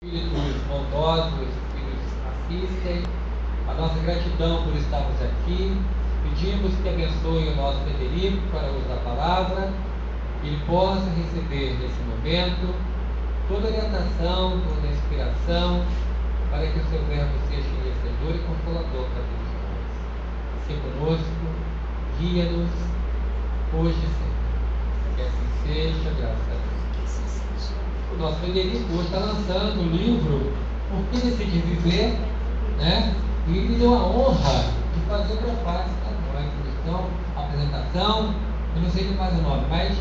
espíritos bondosos que nos assistem, a nossa gratidão por estarmos aqui. Pedimos que abençoe o nosso Frederico para o uso da palavra, que ele possa receber nesse momento toda a orientação, toda a inspiração, para que o seu verbo seja enriquecedor e consolador para todos nós. Seja conosco, guia-nos, hoje e sempre. Que assim seja, graças a Deus. O nosso Frederico hoje está lançando o livro Por que Decidi Viver, né? E ele me deu a honra de fazer o prefácio da introdução, a apresentação, eu não sei de mais o nome, mas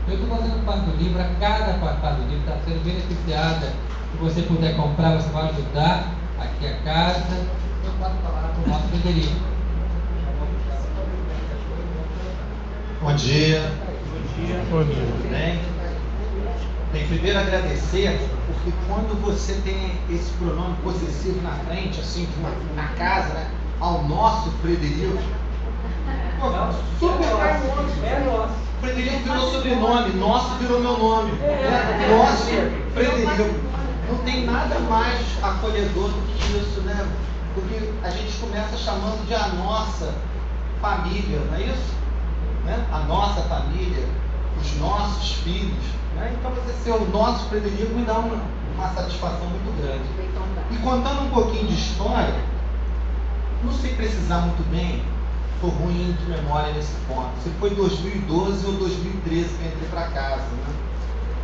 eu estou fazendo parte do livro, a cada parte do livro está sendo beneficiada. Se você puder comprar, você vai ajudar aqui a casa. Eu passo a palavra para o nosso Frederico. Bom dia. Bom dia. Bom dia. Tudo bem? Bem, primeiro agradecer, porque quando você tem esse pronome possessivo na frente, assim, na casa, né? Ao nosso Frederico, super carinhoso. É nosso. Frederico virou sobrenome, nosso virou meu nome. Nosso Frederico. Não tem nada mais acolhedor do que isso, né? Porque a gente começa chamando de a nossa família, não é isso? Né? A nossa família, os nossos filhos. Né? Então você ser o nosso Frederico me dá uma satisfação muito grande. E contando um pouquinho de história, não sei precisar muito bem, estou ruim de memória nesse ponto. Se foi 2012 ou 2013 que eu entrei para casa. Né?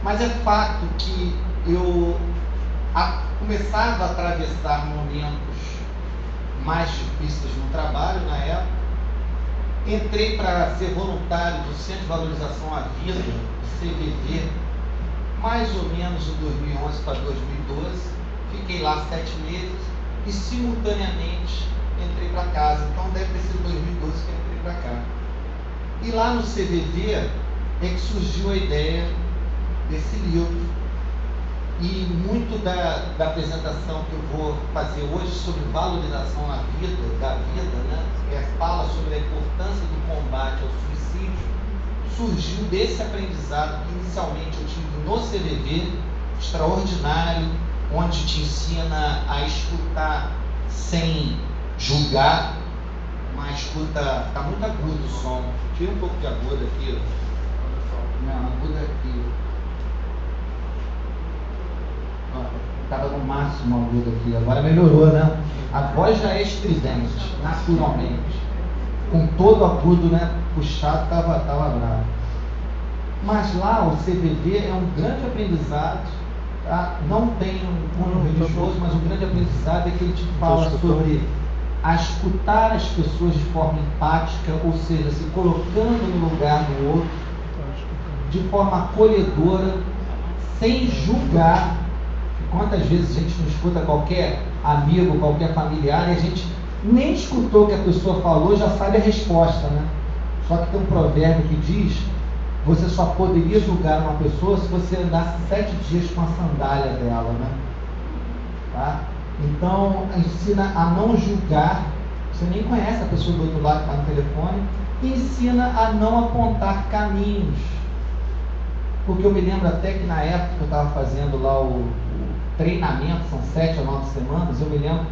Mas é fato que eu começava a atravessar momentos mais difíceis no trabalho na época. Entrei para ser voluntário do Centro de Valorização à Vida, do CVV, mais ou menos de 2011 para 2012. Fiquei lá 7 meses e simultaneamente entrei para casa. Então deve ter sido 2012 que eu entrei para cá. E lá no CVV é que surgiu a ideia desse livro. E muito da apresentação que eu vou fazer hoje sobre valorização na vida, né? Fala sobre a importância do combate ao suicídio, surgiu desse aprendizado que inicialmente eu tive no CVV, extraordinário, onde te ensina a escutar sem julgar, uma escuta, está muito agudo o som, tira um pouco de agudo aqui, não, agudo aqui. Estava no máximo agudo aqui, agora melhorou, né? A voz já é estridente, naturalmente. Com todo agudo, né, puxado, estava bravo. Mas lá o CVV é um grande aprendizado, tá? Não tem um cunho religioso, mas um grande aprendizado é que ele te fala sobre a escutar as pessoas de forma empática, ou seja, se colocando no lugar do outro, de forma acolhedora, sem julgar. Quantas vezes a gente não escuta qualquer amigo, qualquer familiar, e a gente nem escutou o que a pessoa falou e já sabe a resposta, né? Só que tem um provérbio que diz: você só poderia julgar uma pessoa se você andasse 7 dias com a sandália dela, né? Tá? Então, ensina a não julgar. Você nem conhece a pessoa do outro lado que está no telefone. E ensina a não apontar caminhos. Porque eu me lembro até que na época que eu estava fazendo lá o treinamento, são 7 ou 9 semanas, eu me lembro,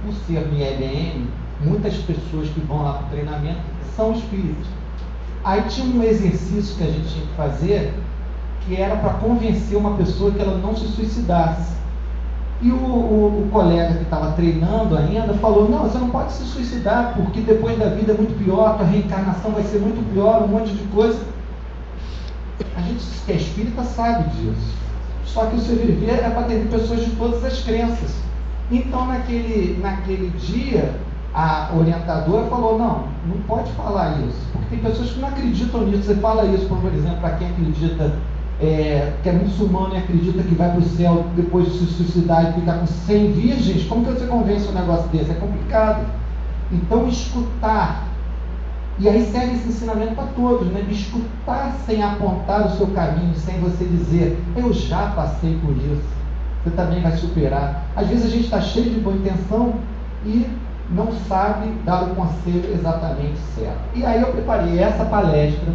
por ser no IEBM, muitas pessoas que vão lá para o treinamento são espíritas. Aí tinha um exercício que a gente tinha que fazer, que era para convencer uma pessoa que ela não se suicidasse. E o colega que estava treinando ainda falou: não, você não pode se suicidar, porque depois da vida é muito pior, a reencarnação vai ser muito pior, um monte de coisa. A gente que é espírita sabe disso. Só que o CVV é para atender pessoas de todas as crenças. Então, naquele dia, a orientadora falou: não pode falar isso, porque tem pessoas que não acreditam nisso. Você fala isso, por exemplo, para quem acredita, que é muçulmano e acredita que vai para o céu depois de se suicidar e ficar com 100 virgens, como que você convence um negócio desse? É complicado. Então, escutar. E aí segue esse ensinamento para todos, né? De escutar sem apontar o seu caminho, sem você dizer: eu já passei por isso, você também vai superar. Às vezes a gente está cheio de boa intenção e não sabe dar o conselho exatamente certo. E aí eu preparei essa palestra,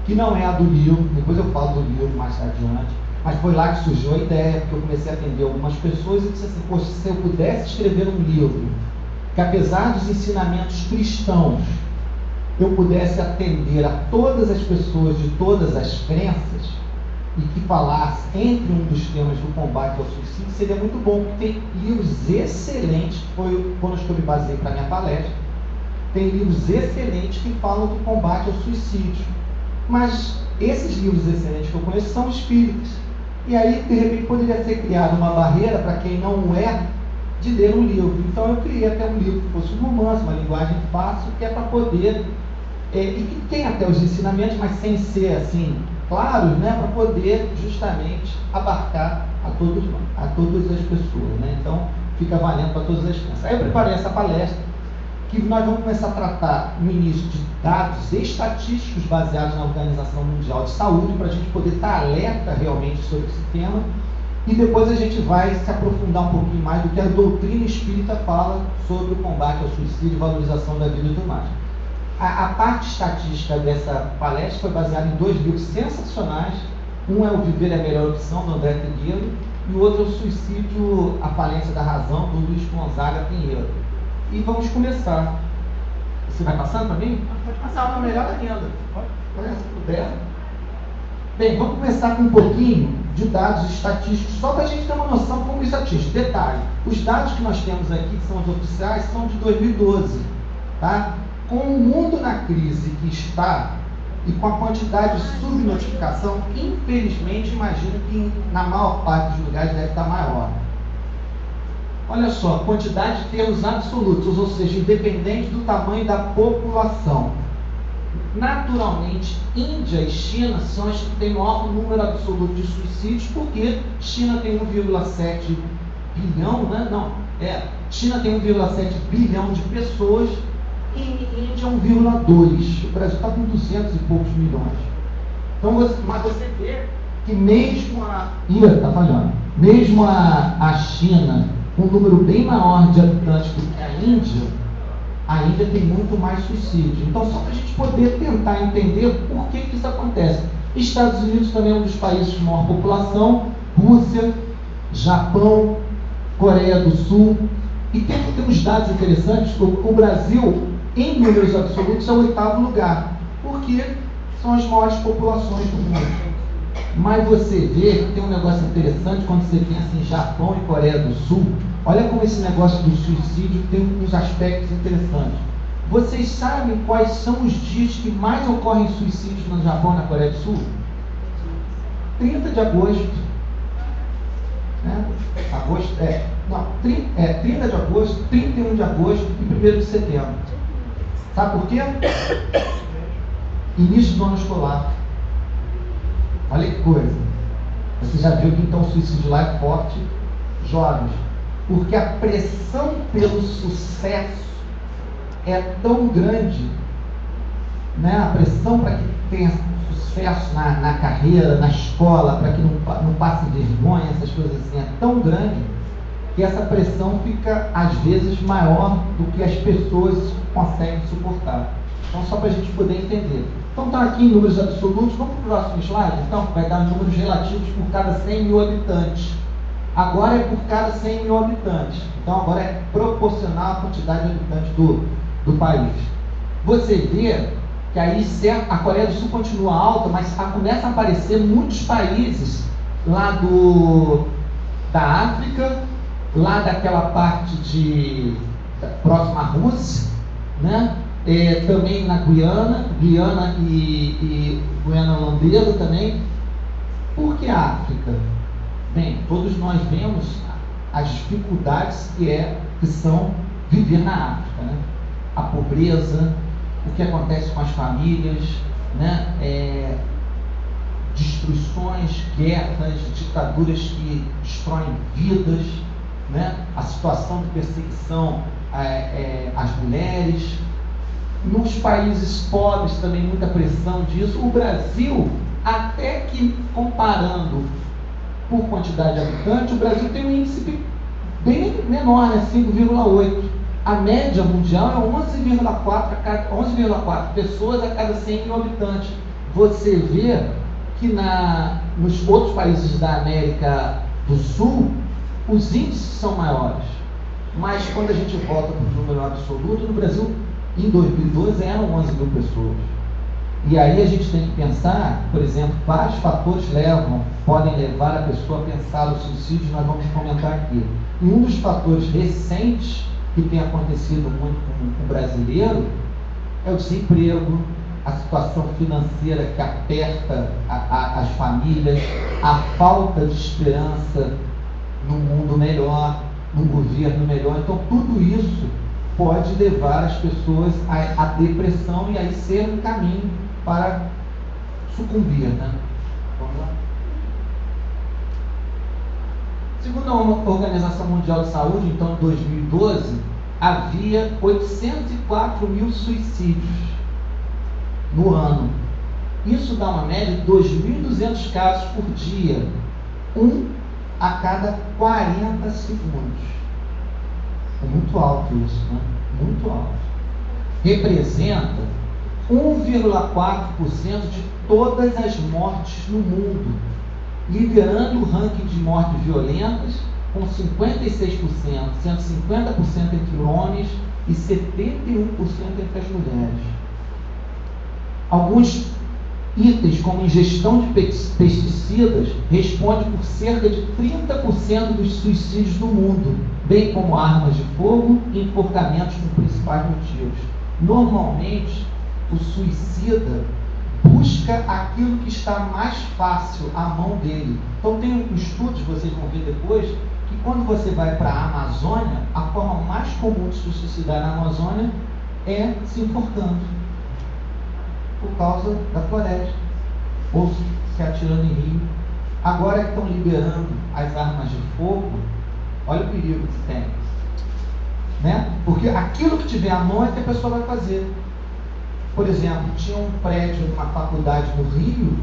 que não é a do livro, depois eu falo do livro mais adiante, Mas foi lá que surgiu a ideia, porque eu comecei a atender algumas pessoas e disse assim, poxa, se eu pudesse escrever um livro que, apesar dos ensinamentos cristãos, eu pudesse atender a todas as pessoas de todas as crenças e que falasse entre um dos temas do combate ao suicídio, seria muito bom, porque tem livros excelentes, que foi quando eu me baseei para a minha palestra, tem livros excelentes que falam do combate ao suicídio. Mas esses livros excelentes que eu conheço são espíritas. E aí, de repente, poderia ser criada uma barreira para quem não é de ler um livro. Então eu criei até um livro que fosse um romance, uma linguagem fácil, que é para poder, e que tem até os ensinamentos, mas sem ser assim, claros, né, para poder justamente abarcar a todas as pessoas. Né? Então fica valendo para todas as crianças. Aí eu preparei essa palestra, que nós vamos começar a tratar no início de dados estatísticos baseados na Organização Mundial de Saúde, para a gente poder estar alerta realmente sobre esse tema, e depois a gente vai se aprofundar um pouquinho mais do que a doutrina espírita fala sobre o combate ao suicídio e valorização da vida e tudo mais. A parte estatística dessa palestra foi baseada em 2 livros sensacionais. Um é O Viver é a Melhor Opção, do André Trigueiro, e o outro é O Suicídio, a Falência da Razão, do Luiz Gonzaga Pinheiro. E vamos começar. Você vai passando para mim? Pode passar, uma melhor ainda. Pode, se puder. Bem, vamos começar com um pouquinho de dados estatísticos, só para a gente ter uma noção como estatístico. Detalhe, os dados que nós temos aqui, que são os oficiais, são de 2012. Tá? Com o mundo na crise que está, e com a quantidade de subnotificação, infelizmente, imagino que na maior parte dos lugares deve estar maior. Olha só, quantidade de termos absolutos, ou seja, independente do tamanho da população. Naturalmente, Índia e China são as que têm o maior número absoluto de suicídios, porque China tem 1,7 bilhão, né? China tem 1,7 bilhão de pessoas e Índia 1,2. O Brasil está com 200 e poucos milhões. Então, mas você vê que mesmo mesmo a China, com um número bem maior de habitantes do que a Índia tem muito mais suicídio. Então, só para a gente poder tentar entender por que isso acontece. Estados Unidos também é um dos países de maior população, Rússia, Japão, Coreia do Sul. E tem uns dados interessantes. O Brasil, em números absolutos, é o 8º lugar, porque são as maiores populações do mundo. Mas você vê que tem um negócio interessante quando você pensa em Japão e Coreia do Sul. Olha como esse negócio do suicídio tem uns aspectos interessantes. Vocês sabem quais são os dias que mais ocorrem suicídios no Japão e na Coreia do Sul? 30 de agosto. Né? 30 de agosto, 31 de agosto e 1º de setembro. Sabe por quê? Início do ano escolar. Olha que coisa. Você já viu que então o suicídio lá é forte, jovens. Porque a pressão pelo sucesso é tão grande, né? A pressão para que tenha sucesso na carreira, na escola, para que não passe vergonha, essas coisas assim, é tão grande que essa pressão fica, às vezes, maior do que as pessoas conseguem suportar. Então, só para a gente poder entender. Então, está aqui em números absolutos. Vamos para o próximo slide? Então, vai dar números relativos por cada 100 mil habitantes. Agora é por cada 100 mil habitantes. Então, agora é proporcional à quantidade de habitantes do país. Você vê que aí a Coreia do Sul continua alta, mas começa a aparecer muitos países lá da África, lá daquela parte próxima à Rússia, né? Também na Guiana e Guiana holandesa também. Por que a África? Bem, todos nós vemos as dificuldades que são viver na África, né? A pobreza, o que acontece com as famílias, né? Destruições, guerras, ditaduras que destroem vidas, né? A situação de perseguição às mulheres. Nos países pobres também muita pressão disso. O Brasil, até que comparando por quantidade de habitantes, o Brasil tem um índice bem menor, né? 5,8. A média mundial é 11,4 pessoas a cada 100 mil habitantes. Você vê que nos outros países da América do Sul, os índices são maiores. Mas quando a gente volta para o número absoluto, no Brasil, em 2012, eram 11 mil pessoas. E aí a gente tem que pensar, por exemplo, vários fatores podem levar a pessoa a pensar no suicídio, nós vamos comentar aqui. E um dos fatores recentes que tem acontecido muito com o brasileiro é o desemprego, a situação financeira que aperta as famílias, a falta de esperança num mundo melhor, num governo melhor. Então tudo isso pode levar as pessoas à depressão e aí ser um caminho para sucumbir, né? Vamos lá. Segundo a Organização Mundial de Saúde, então, em 2012, havia 804 mil suicídios no ano. Isso dá uma média de 2.200 casos por dia, um a cada 40 segundos. É muito alto isso, né? Muito alto. Representa 1,4% de todas as mortes no mundo, liderando o ranking de mortes violentas com 56%, sendo 50% entre homens e 71% entre as mulheres. Alguns itens, como ingestão de pesticidas, respondem por cerca de 30% dos suicídios no mundo, bem como armas de fogo e enforcamentos com principais motivos. Normalmente, o suicida busca aquilo que está mais fácil à mão dele. Então tem estudos, vocês vão ver depois, que quando você vai para a Amazônia, a forma mais comum de se suicidar na Amazônia é se enforcando, por causa da floresta, ou se atirando em rio. Agora que estão liberando as armas de fogo, olha o perigo que tem, né? Porque aquilo que tiver à mão é que a pessoa vai fazer. Por exemplo, tinha um prédio de uma faculdade no Rio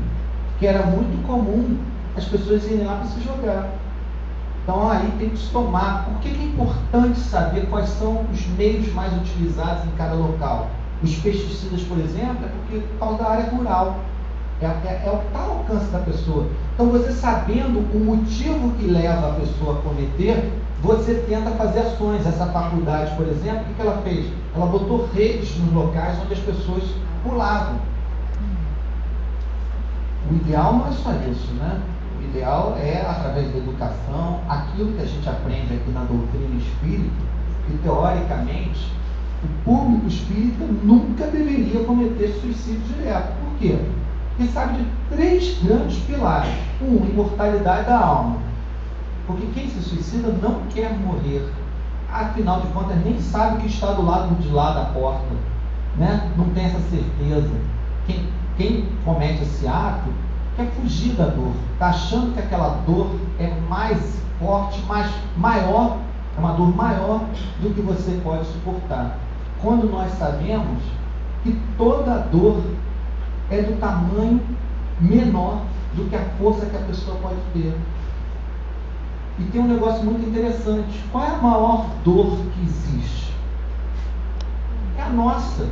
que era muito comum as pessoas irem lá para se jogar. Então aí tem que se tomar. Por que é importante saber quais são os meios mais utilizados em cada local? Os pesticidas, por exemplo, é porque por causa da área rural. É o que está ao alcance da pessoa. Então você sabendo o motivo que leva a pessoa a cometer, você tenta fazer ações. Essa faculdade, por exemplo, o que ela fez? Ela botou redes nos locais onde as pessoas pulavam. O ideal não é só isso, né? O ideal é, através da educação, aquilo que a gente aprende aqui na doutrina espírita, que teoricamente o público espírita nunca deveria cometer suicídio direto. Por quê? Porque sabe de 3 grandes pilares. Imortalidade da alma. Porque quem se suicida não quer morrer. Afinal de contas, nem sabe que está do lado de lá da porta, né? Não tem essa certeza. Quem comete esse ato quer fugir da dor. Está achando que aquela dor é mais forte, maior, é uma dor maior do que você pode suportar. Quando nós sabemos que toda dor é do tamanho menor do que a força que a pessoa pode ter. E tem um negócio muito interessante. Qual é a maior dor que existe? É a nossa.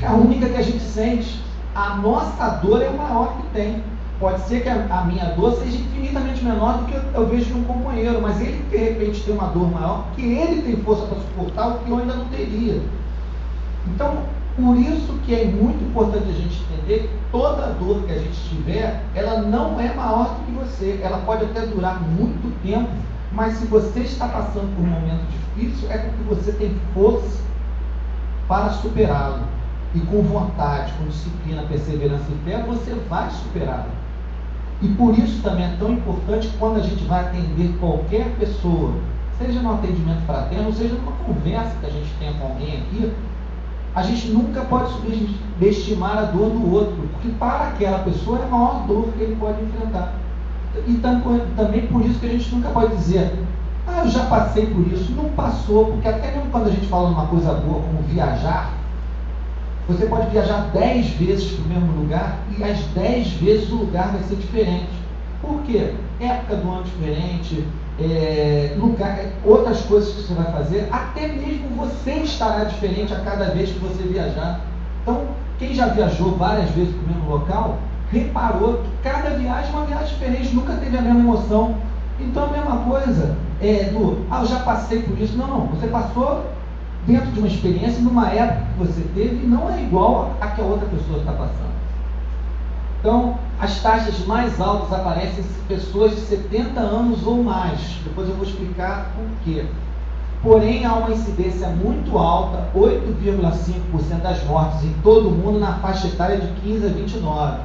É a única que a gente sente. A nossa dor é a maior que tem. Pode ser que a minha dor seja infinitamente menor do que eu vejo num companheiro, mas ele de repente tem uma dor maior, que ele tem força para suportar o que eu ainda não teria. Então, por isso que é muito importante a gente entender que toda dor que a gente tiver, ela não é maior do que você. Ela pode até durar muito tempo, mas se você está passando por um momento difícil, é porque você tem força para superá-lo. E com vontade, com disciplina, perseverança e fé, você vai superá-lo. E por isso também é tão importante que quando a gente vai atender qualquer pessoa, seja no atendimento fraterno, seja numa conversa que a gente tem com alguém aqui, a gente nunca pode subestimar a dor do outro, porque para aquela pessoa é a maior dor que ele pode enfrentar. E também por isso que a gente nunca pode dizer, eu já passei por isso. Não passou, porque até mesmo quando a gente fala uma coisa boa como viajar, você pode viajar 10 vezes para o mesmo lugar e as 10 vezes o lugar vai ser diferente. Por quê? Época do ano diferente, outras coisas que você vai fazer, até mesmo você estará diferente a cada vez que você viajar. Então, quem já viajou várias vezes para o mesmo local, reparou que cada viagem é uma viagem diferente, nunca teve a mesma emoção. Então a mesma coisa eu já passei por isso. Não, você passou dentro de uma experiência, numa época que você teve, e não é igual a que a outra pessoa está passando. Então, as taxas mais altas aparecem em pessoas de 70 anos ou mais. Depois eu vou explicar por quê. Porém, há uma incidência muito alta, 8,5% das mortes em todo o mundo na faixa etária de 15 a 29,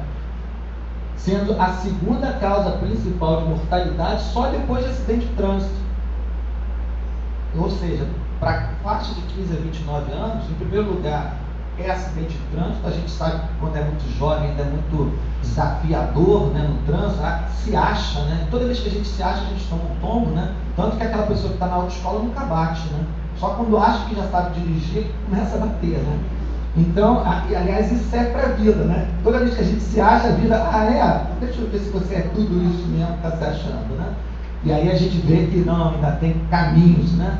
sendo a segunda causa principal de mortalidade só depois de acidente de trânsito. Ou seja, para a faixa de 15 a 29 anos, em primeiro lugar, é acidente de trânsito. A gente sabe que quando é muito jovem ainda é muito desafiador, né, no trânsito, se acha, né? Toda vez que a gente se acha, a gente toma um tombo, né? Tanto que aquela pessoa que está na autoescola nunca bate, né? Só quando acha que já sabe dirigir, começa a bater, né? Então, aliás, isso é para a vida, né? Toda vez que a gente se acha, a vida, deixa eu ver se você é tudo isso mesmo que está se achando, né? E aí a gente vê que não, ainda tem caminhos, né?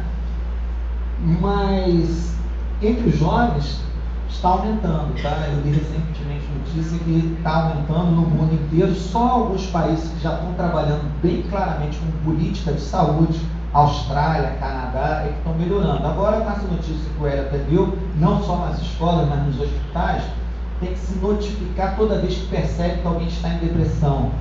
Mas entre os jovens está aumentando, tá? Eu li recentemente notícia que está aumentando no mundo inteiro. Só alguns países que já estão trabalhando bem claramente com política de saúde, Austrália, Canadá, é que estão melhorando. Agora, com essa notícia que o Hélio até viu, não só nas escolas, mas nos hospitais, tem que se notificar toda vez que percebe que alguém está em depressão.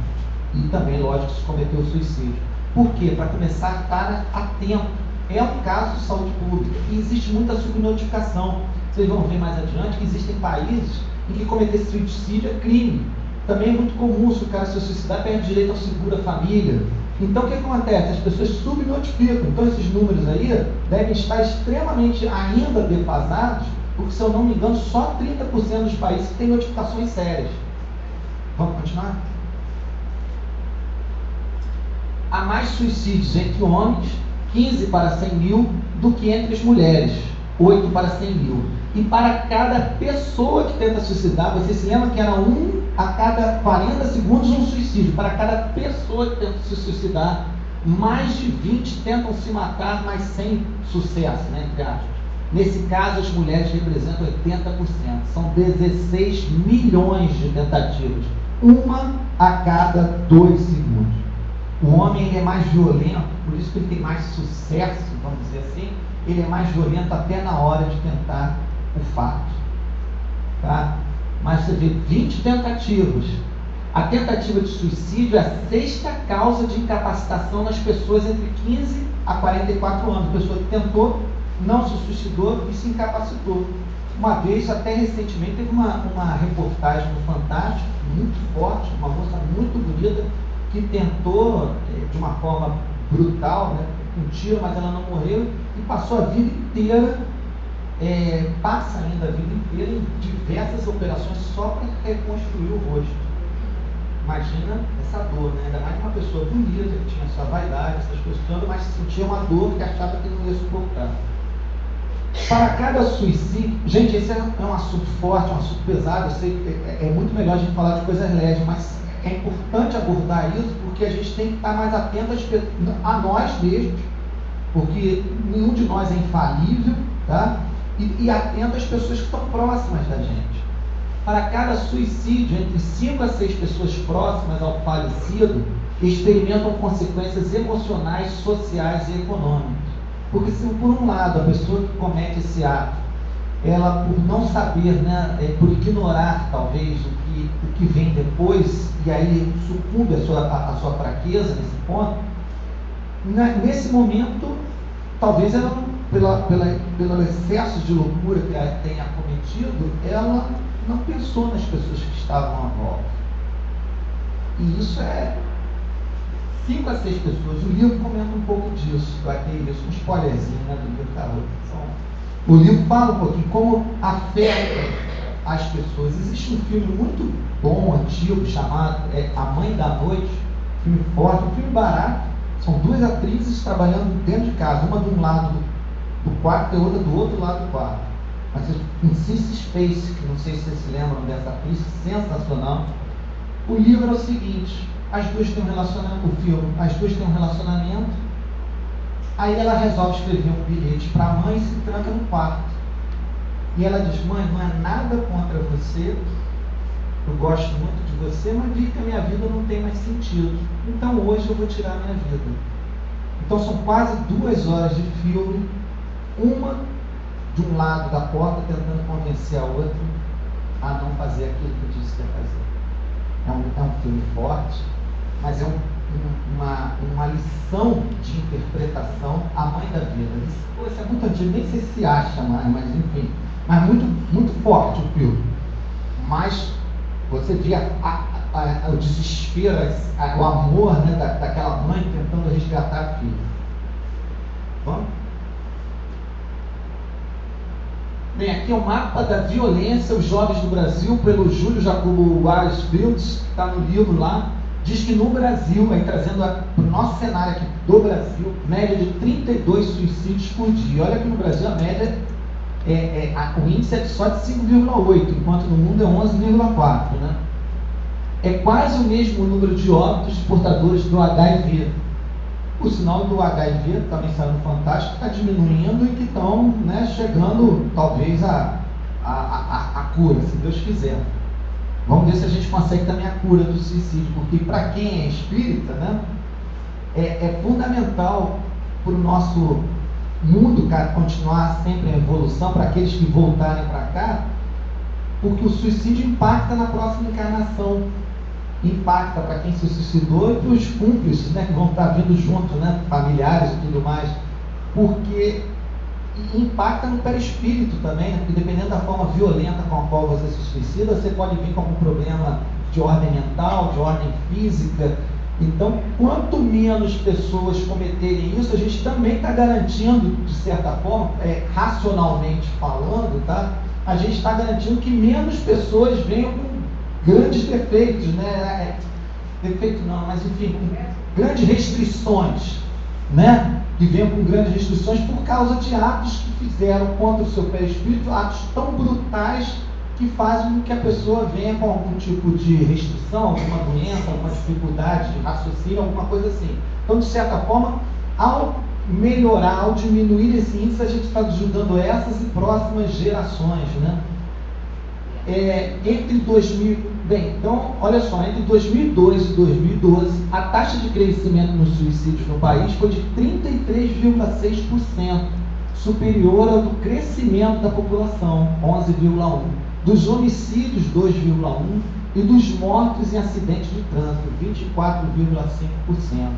E também, lógico, se cometeu suicídio. Por quê? Para começar a estar a tempo. É um caso de saúde pública e existe muita subnotificação. Vocês vão ver mais adiante que existem países em que cometer suicídio é crime. Também é muito comum, se o cara se suicidar, perde direito ao seguro-família. Então, o que acontece? As pessoas subnotificam. Então, esses números aí devem estar extremamente ainda defasados, porque, se eu não me engano, só 30% dos países têm notificações sérias. Vamos continuar? Há mais suicídios entre homens, 15 para 100 mil, do que entre as mulheres, 8 para 100 mil. E para cada pessoa que tenta suicidar, você se lembra que era a cada 40 segundos um suicídio. Para cada pessoa que tenta se suicidar, mais de 20 tentam se matar, mas sem sucesso, né, entre aspas. Nesse caso, as mulheres representam 80%. São 16 milhões de tentativas, uma a cada 2 segundos. O homem, ele é mais violento, por isso que ele tem mais sucesso, vamos dizer assim. Ele é mais violento até na hora de tentar o fato, tá? Mas você vê 20 tentativas. A tentativa de suicídio é a 6ª causa de incapacitação nas pessoas entre 15 a 44 anos. A pessoa que tentou, não se suicidou e se incapacitou. Uma vez, até recentemente, teve uma reportagem no Fantástico, muito forte, uma moça muito bonita, que tentou, de uma forma brutal, né, um tiro, mas ela não morreu, e passou a vida inteira, passa ainda a vida inteira em diversas operações só para reconstruir o rosto. Imagina essa dor, né? Ainda mais uma pessoa bonita, que tinha sua vaidade, essas coisas todas, mas sentia uma dor que achava que não ia suportar. Para cada suicídio, gente, esse é um assunto forte, um assunto pesado. Eu sei que é muito melhor a gente falar de coisas leves, mas é importante abordar isso, porque a gente tem que estar mais atento a nós mesmos, porque nenhum de nós é infalível, tá? E atento às pessoas que estão próximas da gente. Para cada suicídio, entre 5 a 6 pessoas próximas ao falecido experimentam consequências emocionais, sociais e econômicas. Porque, se por um lado a pessoa que comete esse ato, ela, por não saber, né, por ignorar talvez o que vem depois, e aí sucumbe a sua fraqueza nesse ponto, nesse momento, talvez ela, pelo excesso de loucura que ela tenha cometido, ela não pensou nas pessoas que estavam à volta. E isso é 5 a 6 pessoas. O livro comenta um pouco disso, vai ter isso, um spoilerzinho, né, do livro da outra. O livro fala um pouquinho como afeta as pessoas. Existe um filme muito bom, antigo, chamado A Mãe da Noite, filme forte, um filme barato. São 2 atrizes trabalhando dentro de casa, uma de um lado do quarto e outra do outro lado do quarto. Mas em Sissy Spacek, que não sei se vocês se lembram dessa atriz, sensacional. O livro é o seguinte: as duas têm um relacionamento, o filme, as duas têm um relacionamento. Aí ela resolve escrever um bilhete para a mãe e se tranca no quarto. E ela diz: mãe, não é nada contra você, eu gosto muito de você, mas vi que a minha vida não tem mais sentido. Então hoje eu vou tirar a minha vida. Então são quase 2 horas de filme, uma de um lado da porta tentando convencer a outra a não fazer aquilo que disse que ia fazer. É um filme forte, mas é uma lição de interpretação, A Mãe da Vida. Isso é muito antigo, nem sei se acha mais, mas enfim. Mas muito, muito forte o filme. Mas você vê o desespero, o amor, né, daquela mãe tentando resgatar a filha. Vamos? Bem, aqui é o mapa da violência, os jovens do Brasil, pelo Júlio Jacobo Weisfeld, que está no livro lá. Diz que no Brasil, aí trazendo para o nosso cenário aqui do Brasil, média de 32 suicídios por dia. Olha que no Brasil a média, o índice é só de 5,8, enquanto no mundo é 11,4, né? É quase o mesmo número de óbitos de portadores do HIV. O sinal do HIV, também saiu no Fantástico, está diminuindo e que estão, né, chegando talvez a cura, se Deus quiser. Vamos ver se a gente consegue também a cura do suicídio, porque para quem é espírita, né, é fundamental para o nosso mundo, cara, continuar sempre em evolução, para aqueles que voltarem para cá, porque o suicídio impacta na próxima encarnação, impacta para quem se suicidou e para os cúmplices, né, que vão estar vindo junto, né, familiares e tudo mais, porque impacta no perispírito também, né, porque dependendo da forma violenta com a qual você se suicida, você pode vir com algum problema de ordem mental, de ordem física. Então, quanto menos pessoas cometerem isso, a gente também está garantindo, de certa forma, racionalmente falando, tá? A gente está garantindo que menos pessoas venham com grandes defeitos, né? Defeito não, mas enfim, com grandes restrições, né? Que venham com grandes restrições por causa de atos que fizeram contra o seu perispírito, atos tão brutais que fazem com que a pessoa venha com algum tipo de restrição, alguma doença, alguma dificuldade de raciocínio, alguma coisa assim. Então, de certa forma, ao melhorar, ao diminuir esse índice, a gente está ajudando essas e próximas gerações, né? Então, olha só, entre 2002 e 2012, a taxa de crescimento nos suicídios no país foi de 33,6%, superior ao do crescimento da população, 11,1%, dos homicídios, 2,1%, e dos mortos em acidentes de trânsito, 24,5%.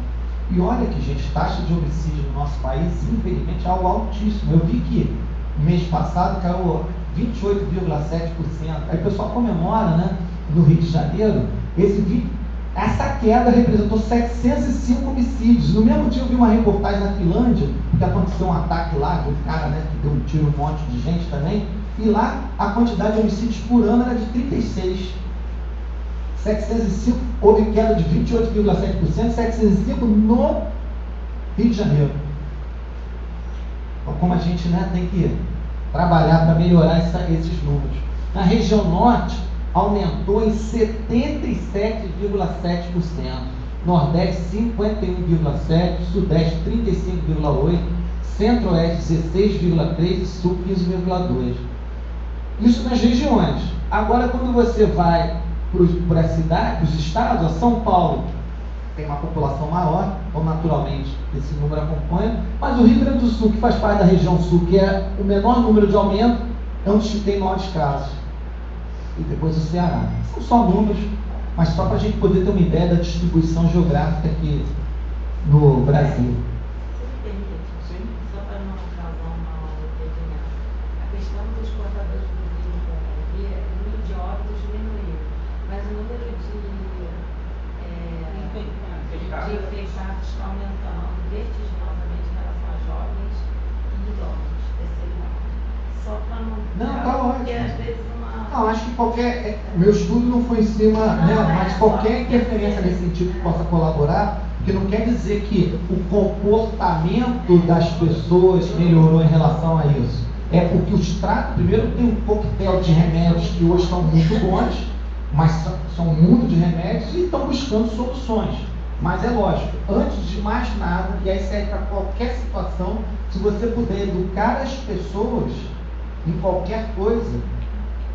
E olha que, gente, taxa de homicídio no nosso país, infelizmente, é algo altíssimo. Eu vi que no mês passado caiu 28,7%. Aí o pessoal comemora, né, no Rio de Janeiro, essa queda representou 705 homicídios. No mesmo dia eu vi uma reportagem na Finlândia, que aconteceu um ataque lá, de um cara, né, que deu um tiro em um monte de gente também, e lá a quantidade de homicídios por ano era de 36. 705, houve queda de 28,7%, 705 no Rio de Janeiro. Então, como a gente, né, tem que trabalhar para melhorar esses números. Na região norte, aumentou em 77,7%, Nordeste 51,7%, Sudeste 35,8%, Centro-Oeste 16,3% e Sul 15,2%. Isso nas regiões. Agora, quando você vai para as cidades, os estados, a São Paulo tem uma população maior, então naturalmente esse número acompanha, mas o Rio Grande do Sul, que faz parte da região sul, que é o menor número de aumento, é onde tem maiores casos. E depois o Ceará. São só números, mas só para a gente poder ter uma ideia da distribuição geográfica aqui no Brasil. Você me permite? Sim. Só para não causar uma entendimento. A questão dos portadores do vírus do HIV, o número de óbitos diminuiu, mas o número de infectados está aumentando vertiginosamente em relação a jovens e idosos, terceira idade. Só para não... Não, tá ótimo. Porque às vezes Não, acho que meu estudo não foi em cima, né, mas qualquer interferência nesse sentido que possa colaborar, porque não quer dizer que o comportamento das pessoas melhorou em relação a isso. É porque os tratos, primeiro tem um coquetel de remédios que hoje estão muito bons, mas são um mundo de remédios e estão buscando soluções. Mas é lógico, antes de mais nada, e aí serve para qualquer situação, se você puder educar as pessoas em qualquer coisa,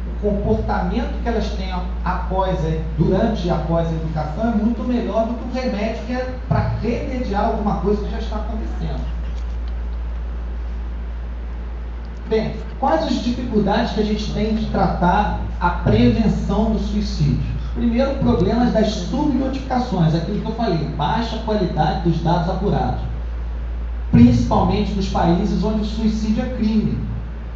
o comportamento que elas têm durante e após a educação é muito melhor do que o remédio que é para remediar alguma coisa que já está acontecendo. Bem, quais as dificuldades que a gente tem de tratar a prevenção do suicídio? Primeiro, problemas das subnotificações, aquilo que eu falei, baixa qualidade dos dados apurados, principalmente nos países onde o suicídio é crime.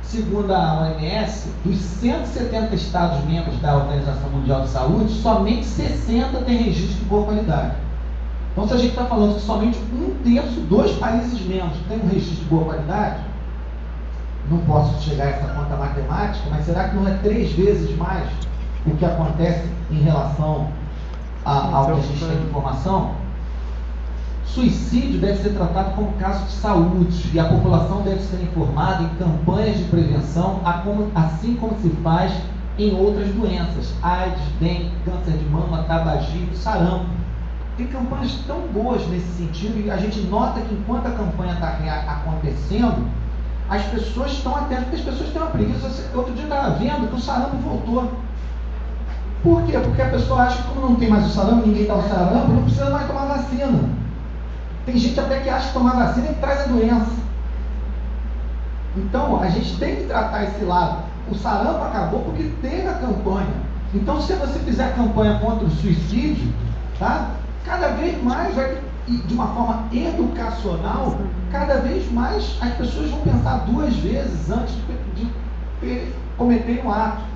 Segundo a OMS, dos 170 Estados-membros da Organização Mundial de Saúde, somente 60 têm registro de boa qualidade. Então, se a gente está falando que somente 1/3 dos países membros têm um registro de boa qualidade, não posso chegar a essa conta matemática, mas será que não é 3 vezes mais o que acontece em relação ao que a gente tem de informação? Suicídio deve ser tratado como caso de saúde e a população deve ser informada em campanhas de prevenção, assim como se faz em outras doenças, AIDS, dengue, câncer de mama, tabagismo, sarampo. Tem campanhas tão boas nesse sentido e a gente nota que enquanto a campanha está acontecendo, as pessoas estão atentas, porque as pessoas têm uma preguiça. Outro dia eu estava vendo que o sarampo voltou. Por quê? Porque a pessoa acha que como não tem mais o sarampo, ninguém dá o sarampo, não precisa mais tomar vacina. Tem gente até que acha que tomar vacina traz a doença. Então, a gente tem que tratar esse lado. O sarampo acabou porque teve a campanha. Então, se você fizer a campanha contra o suicídio, tá? Cada vez mais vai, de uma forma educacional, cada vez mais as pessoas vão pensar 2 vezes antes de cometer um ato.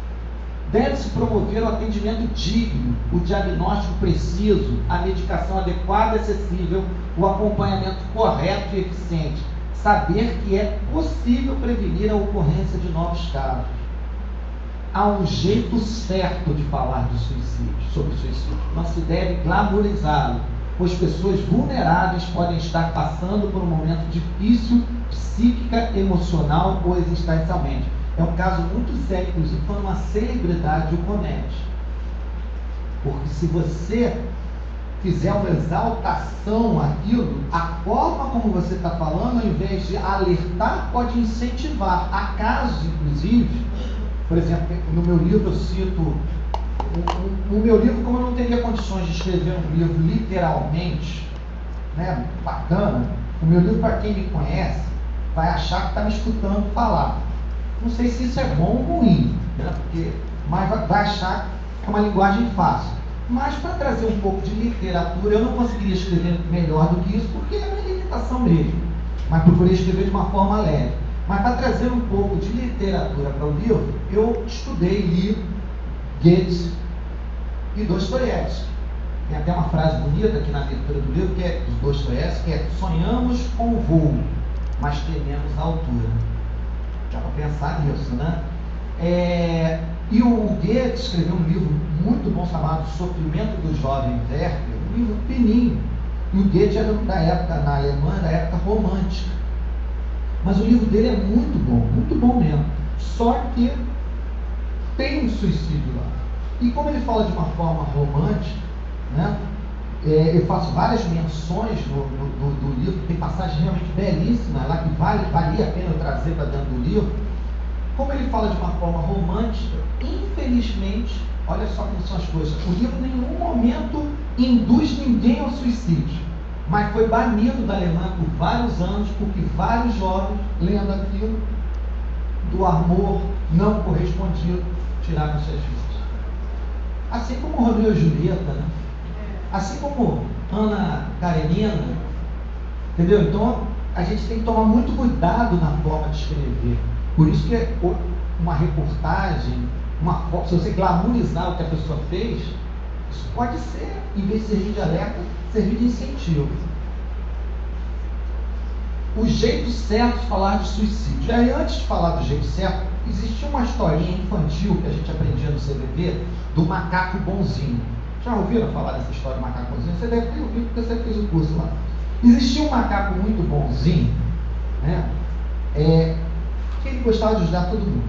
Deve-se promover o atendimento digno, o diagnóstico preciso, a medicação adequada e acessível, o acompanhamento correto e eficiente. Saber que é possível prevenir a ocorrência de novos casos. Há um jeito certo de falar de suicídio, sobre o suicídio. Não se deve glamourizá-lo, pois pessoas vulneráveis podem estar passando por um momento difícil, psíquica, emocional ou existencialmente. É um caso muito sério, inclusive, quando uma celebridade o comete. Porque se você fizer uma exaltação àquilo, a forma como você está falando, ao invés de alertar, pode incentivar. Há casos, inclusive, por exemplo, no meu livro eu cito, no meu livro, como eu não teria condições de escrever um livro literalmente, né, bacana, o meu livro, para quem me conhece, vai achar que está me escutando falar. Não sei se isso é bom ou ruim, né? Mas vai achar que é uma linguagem fácil. Mas para trazer um pouco de literatura, eu não conseguiria escrever melhor do que isso, porque é uma limitação mesmo. Mas procurei escrever de uma forma leve. Mas para trazer um pouco de literatura para o livro, eu estudei, li Goethe e Dostoiévski. Tem até uma frase bonita aqui na abertura do livro, que é de Dostoiévski, que é: sonhamos com o voo, mas tememos a altura. Dá para pensar nisso, né? E o Goethe escreveu um livro muito bom chamado Sofrimento do Jovem Werther, um livro fininho. E o Goethe era da época, na Alemanha, da época romântica. Mas o livro dele é muito bom mesmo. Só que tem um suicídio lá. E como ele fala de uma forma romântica, né? Eu faço várias menções do livro, tem passagens realmente belíssimas lá que valia a pena eu trazer para dentro do livro. Como ele fala de uma forma romântica, infelizmente, olha só como são as coisas, o livro em nenhum momento induz ninguém ao suicídio, mas foi banido da Alemanha por vários anos, porque vários jovens, lendo aquilo, do amor não correspondido, tiraram suas vidas. Assim como Romeu e Julieta, né? Assim como Ana Karenina, entendeu? Então, a gente tem que tomar muito cuidado na forma de escrever. Por isso que uma reportagem, se você glamourizar o que a pessoa fez, isso pode ser, em vez de servir de alerta, servir de incentivo. O jeito certo de falar de suicídio. E aí, antes de falar do jeito certo, existia uma historinha infantil que a gente aprendia no CVV, do macaco bonzinho. Já ouviram falar dessa história do macaco bonzinho? Você deve ter ouvido porque você fez o curso lá. Existia um macaco muito bonzinho, né? Que ele gostava de ajudar todo mundo.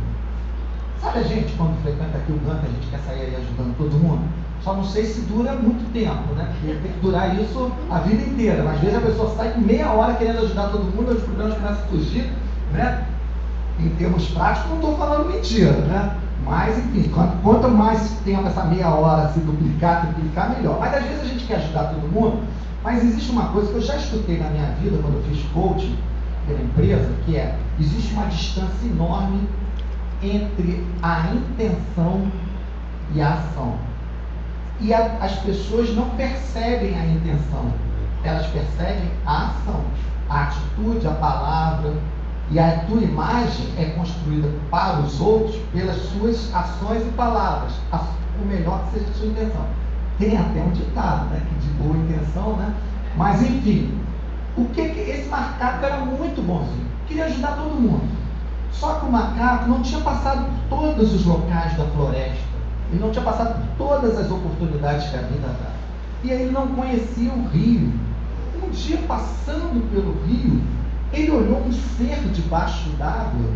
Sabe a gente, quando frequenta aqui o GAMP, a gente quer sair aí ajudando todo mundo? Só não sei se dura muito tempo, né? Porque tem que durar isso a vida inteira. Mas às vezes a pessoa sai com meia hora querendo ajudar todo mundo, os problemas começam a fugir, né? Em termos práticos, não estou falando mentira, né? Mas, enfim, quanto mais tempo essa meia hora se duplicar, triplicar, melhor. Mas às vezes a gente quer ajudar todo mundo, mas existe uma coisa que eu já escutei na minha vida, quando eu fiz coaching pela empresa, que é, existe uma distância enorme entre a intenção e a ação. E as pessoas não percebem a intenção, elas percebem a ação, a atitude, a palavra. E a tua imagem é construída para os outros pelas suas ações e palavras, o melhor que seja a sua intenção. Tem até um ditado, né, que de boa intenção, né? Mas enfim, esse macaco era muito bonzinho, queria ajudar todo mundo. Só que o macaco não tinha passado por todos os locais da floresta, ele não tinha passado por todas as oportunidades que a vida dá. E aí ele não conhecia o rio. Um dia, passando pelo rio, ele olhou um ser debaixo d'água,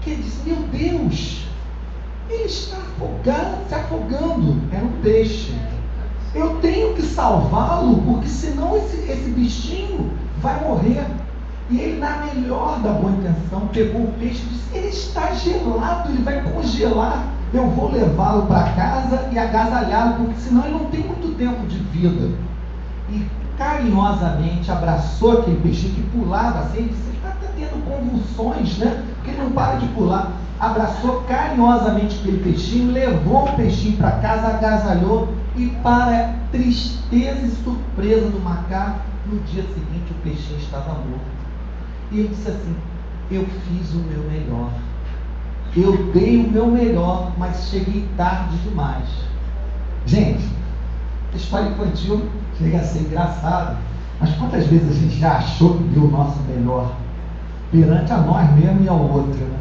que ele disse, meu Deus, ele está se afogando, era um peixe. Eu tenho que salvá-lo, porque senão esse bichinho vai morrer. E ele, na melhor da boa intenção, pegou o peixe e disse, ele está gelado, ele vai congelar, eu vou levá-lo para casa e agasalhá-lo, porque senão ele não tem muito tempo de vida. E carinhosamente abraçou aquele peixinho que pulava assim, ele disse, ele está tendo convulsões, né? Porque ele não para de pular. Abraçou carinhosamente aquele peixinho, levou o peixinho para casa, agasalhou, e para tristeza e surpresa do macaco, no dia seguinte o peixinho estava morto. E ele disse assim, eu fiz o meu melhor, eu dei o meu melhor, mas cheguei tarde demais. Gente, a história infantil chega a ser engraçado, mas quantas vezes a gente já achou que deu o nosso melhor perante a nós mesmos e ao outro, né?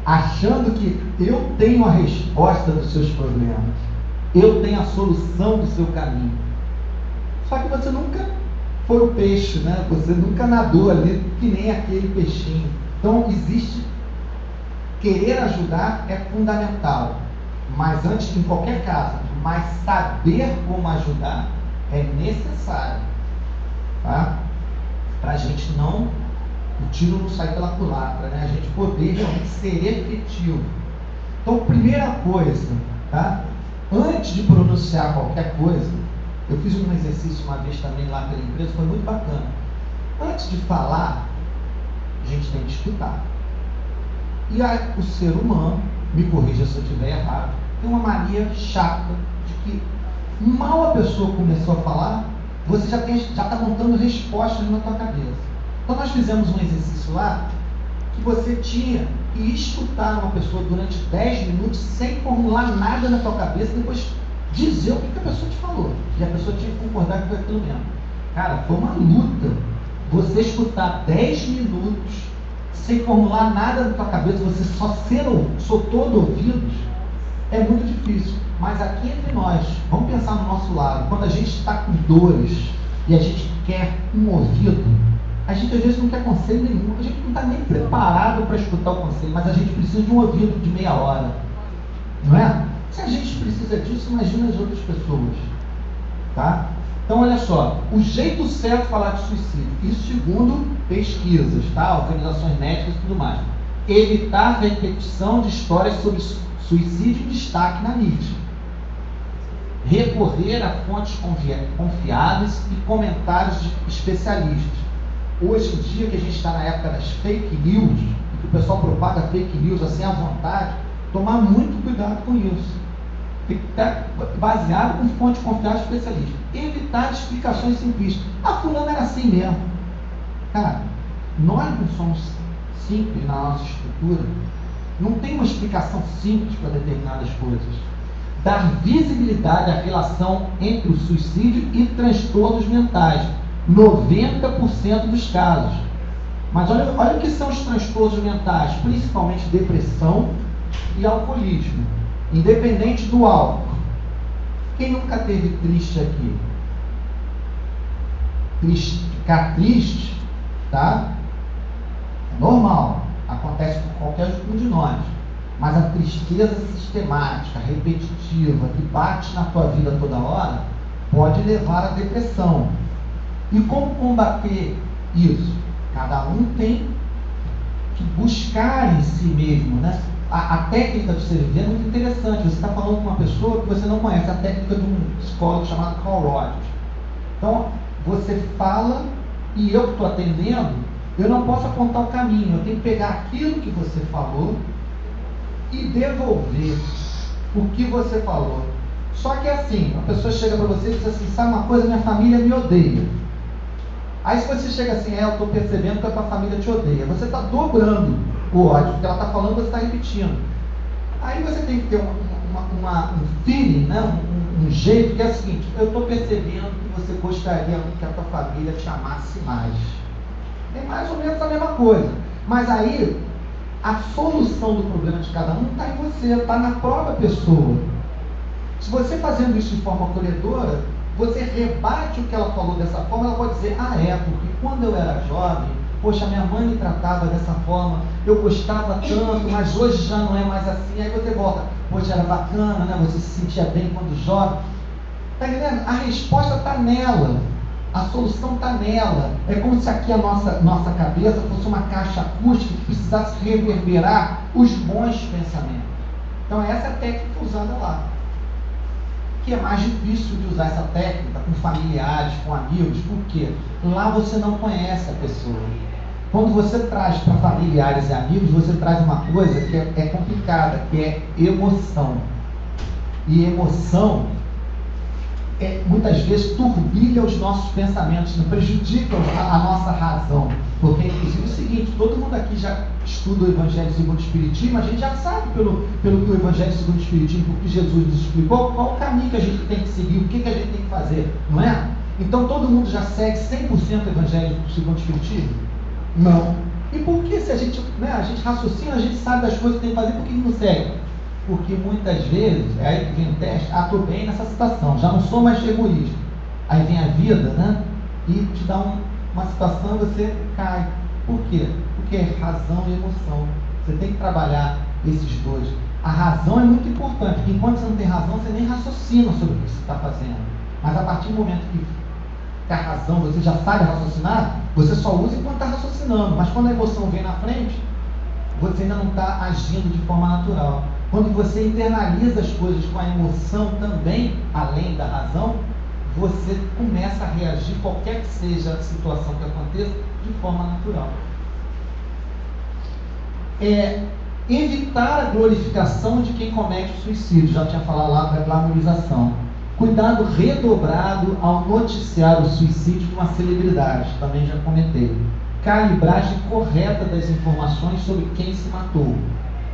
Achando que eu tenho a resposta dos seus problemas, eu tenho a solução do seu caminho. Só que você nunca foi o peixe, né? Você nunca nadou ali que nem aquele peixinho. Então existe, querer ajudar é fundamental, mas antes de em qualquer caso, mas saber como ajudar é necessário, tá? Para a gente não, o tiro não sair pela culatra, né? A gente poder realmente ser efetivo. Então, primeira coisa, tá? Antes de pronunciar qualquer coisa, eu fiz um exercício uma vez também lá pela empresa, foi muito bacana. Antes de falar, a gente tem que escutar. E aí, o ser humano, me corrija se eu estiver errado, tem uma mania chata de que mal a pessoa começou a falar, você já está montando respostas na tua cabeça. Então nós fizemos um exercício lá, que você tinha que escutar uma pessoa durante 10 minutos, sem formular nada na tua cabeça, depois dizer o que a pessoa te falou. E a pessoa tinha que concordar com aquilo mesmo. Cara, foi uma luta. Você escutar 10 minutos, sem formular nada na tua cabeça, você só todo ouvidos, é muito difícil. Mas aqui entre nós, vamos pensar no nosso lado, quando a gente está com dores e a gente quer um ouvido, a gente às vezes não quer conselho nenhum, a gente não está nem preparado para escutar o conselho, mas a gente precisa de um ouvido de meia hora, não é? Se a gente precisa disso, imagina as outras pessoas, tá? Então olha só, o jeito certo de falar de suicídio, isso segundo pesquisas, tá? Organizações médicas e tudo mais, evitar repetição de histórias sobre suicídio em destaque na mídia, recorrer a fontes confiáveis e comentários de especialistas. Hoje em dia, que a gente está na época das fake news, que o pessoal propaga fake news assim à vontade, tomar muito cuidado com isso. Tem que estar baseado em fontes confiáveis de especialistas. Evitar explicações simplistas. Ah, fulano era assim mesmo. Cara, nós não somos simples na nossa estrutura. Não tem uma explicação simples para determinadas coisas. Dar visibilidade à relação entre o suicídio e transtornos mentais. 90% dos casos. Mas olha o que são os transtornos mentais, principalmente depressão e alcoolismo, independente do álcool. Quem nunca teve triste aqui? Ficar triste, tá? É normal, acontece com qualquer um de nós. Mas a tristeza sistemática, repetitiva, que bate na tua vida toda hora, pode levar à depressão. E como combater isso? Cada um tem que buscar em si mesmo, né? a técnica de CVV é muito interessante. Você está falando com uma pessoa que você não conhece, a técnica de um psicólogo chamado Carl Rogers. Então, você fala e eu que estou atendendo, eu não posso apontar o caminho, eu tenho que pegar aquilo que você falou e devolver o que você falou. Só que assim, a pessoa chega para você e diz assim, sabe uma coisa, minha família me odeia. Aí se você chega assim, eu estou percebendo que a tua família te odeia, você está dobrando o ódio, porque ela está falando, você está repetindo. Aí você tem que ter um feeling, né? um jeito que é o seguinte, eu estou percebendo que você gostaria que a tua família te amasse mais. É mais ou menos a mesma coisa. Mas aí, a solução do problema de cada um está em você, está na própria pessoa. Se você fazendo isso de forma acolhedora, você rebate o que ela falou dessa forma, ela pode dizer, porque quando eu era jovem, poxa, minha mãe me tratava dessa forma, eu gostava tanto, mas hoje já não é mais assim. Aí você volta, poxa, era bacana, né? Você se sentia bem quando jovem. Está entendendo? A resposta está nela. A solução está nela. É como se aqui a nossa cabeça fosse uma caixa acústica que precisasse reverberar os bons pensamentos. Então essa é a técnica usada lá. Que é mais difícil de usar essa técnica com familiares, com amigos, porque lá você não conhece a pessoa. Quando você traz para familiares e amigos, você traz uma coisa que é complicada, que é emoção. E emoção muitas vezes turbilha os nossos pensamentos, prejudica a nossa razão. Porque, inclusive, é o seguinte, todo mundo aqui já estuda o Evangelho segundo o Espiritismo, a gente já sabe pelo que o Evangelho segundo o Espiritismo, o que Jesus nos explicou, qual o caminho que a gente tem que seguir, o que a gente tem que fazer, não é? Então todo mundo já segue 100% o Evangelho segundo o Espiritismo? Não. E por que se a gente raciocina, a gente sabe das coisas que tem que fazer, por que não segue? Porque muitas vezes, é aí que vem o teste, estou bem nessa situação, já não sou mais egoísta. Aí vem a vida, né? E te dá uma situação e você cai. Por quê? Porque é razão e emoção. Você tem que trabalhar esses dois. A razão é muito importante, porque enquanto você não tem razão, você nem raciocina sobre o que você está fazendo. Mas a partir do momento que a razão, você já sabe raciocinar, você só usa enquanto está raciocinando. Mas quando a emoção vem na frente, você ainda não está agindo de forma natural. Quando você internaliza as coisas com a emoção também, além da razão, você começa a reagir, qualquer que seja a situação que aconteça, de forma natural. Evitar a glorificação de quem comete o suicídio. Já tinha falado lá da glamorização. Cuidado redobrado ao noticiar o suicídio de uma celebridade. Também já comentei. Calibragem correta das informações sobre quem se matou.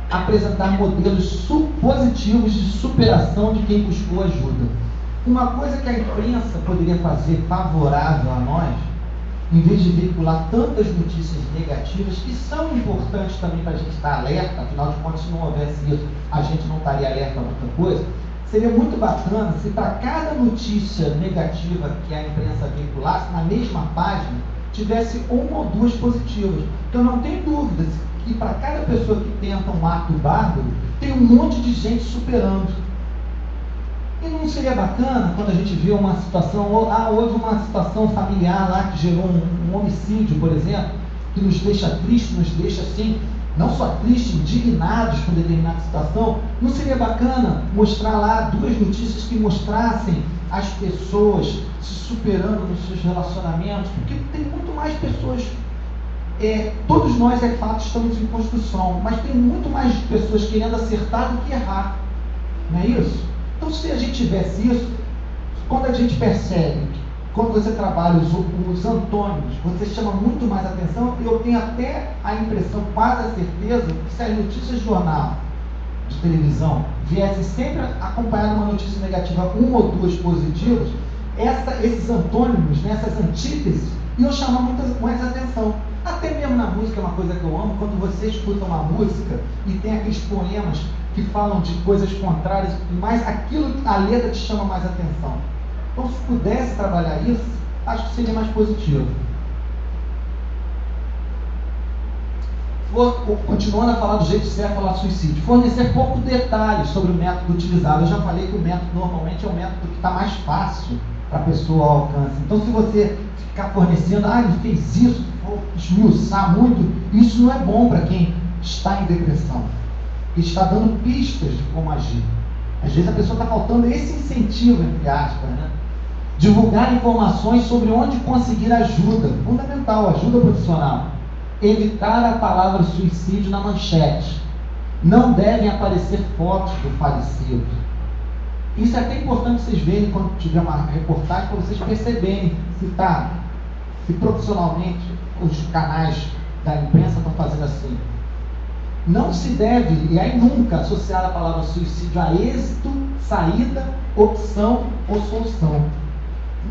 Apresentar modelos supositivos de superação de quem buscou ajuda. Uma coisa que a imprensa poderia fazer favorável a nós, em vez de veicular tantas notícias negativas, que são importantes também para a gente estar alerta, afinal de contas, se não houvesse isso, a gente não estaria alerta a muita coisa, seria muito bacana se para cada notícia negativa que a imprensa veiculasse, na mesma página, tivesse uma ou duas positivas. Então não tem dúvidas que para cada pessoa que tenta um ato bárbaro, tem um monte de gente superando. E não seria bacana quando a gente vê uma situação, houve uma situação familiar lá que gerou um homicídio, por exemplo, que nos deixa tristes, nos deixa assim, não só tristes, indignados com determinada situação. Não seria bacana mostrar lá duas notícias que mostrassem as pessoas se superando nos seus relacionamentos? Porque tem muito mais pessoas, todos nós, é fato, estamos em construção, mas tem muito mais pessoas querendo acertar do que errar, não é isso? Então, se a gente tivesse isso, quando a gente percebe, quando você trabalha os antônimos, você chama muito mais atenção. Eu tenho até a impressão, quase a certeza, que se as notícias de jornal, de televisão, viessem sempre acompanhar uma notícia negativa, uma ou duas positivas, esses antônimos, essas antíteses, iam chamar muito mais atenção. Até mesmo na música é uma coisa que eu amo, quando você escuta uma música e tem aqueles poemas que falam de coisas contrárias, mas aquilo, a letra te chama mais atenção. Então, se pudesse trabalhar isso, acho que seria mais positivo. Continuando a falar do jeito certo, falar de suicídio. Fornecer poucos detalhes sobre o método utilizado. Eu já falei que o método normalmente é o método que está mais fácil para a pessoa ao alcance. Então, se você ficar fornecendo, ele fez isso, vou esmiuçar muito, isso não é bom para quem está em depressão. e está dando pistas de como agir. Às vezes a pessoa está faltando esse incentivo, entre aspas, né? Divulgar informações sobre onde conseguir ajuda, fundamental, ajuda profissional. Evitar a palavra suicídio na manchete. Não devem aparecer fotos do falecido. Isso é até importante vocês verem quando tiver uma reportagem, para vocês perceberem se profissionalmente os canais da imprensa estão fazendo assim. Não se deve, e aí nunca, associar a palavra suicídio a êxito, saída, opção ou solução.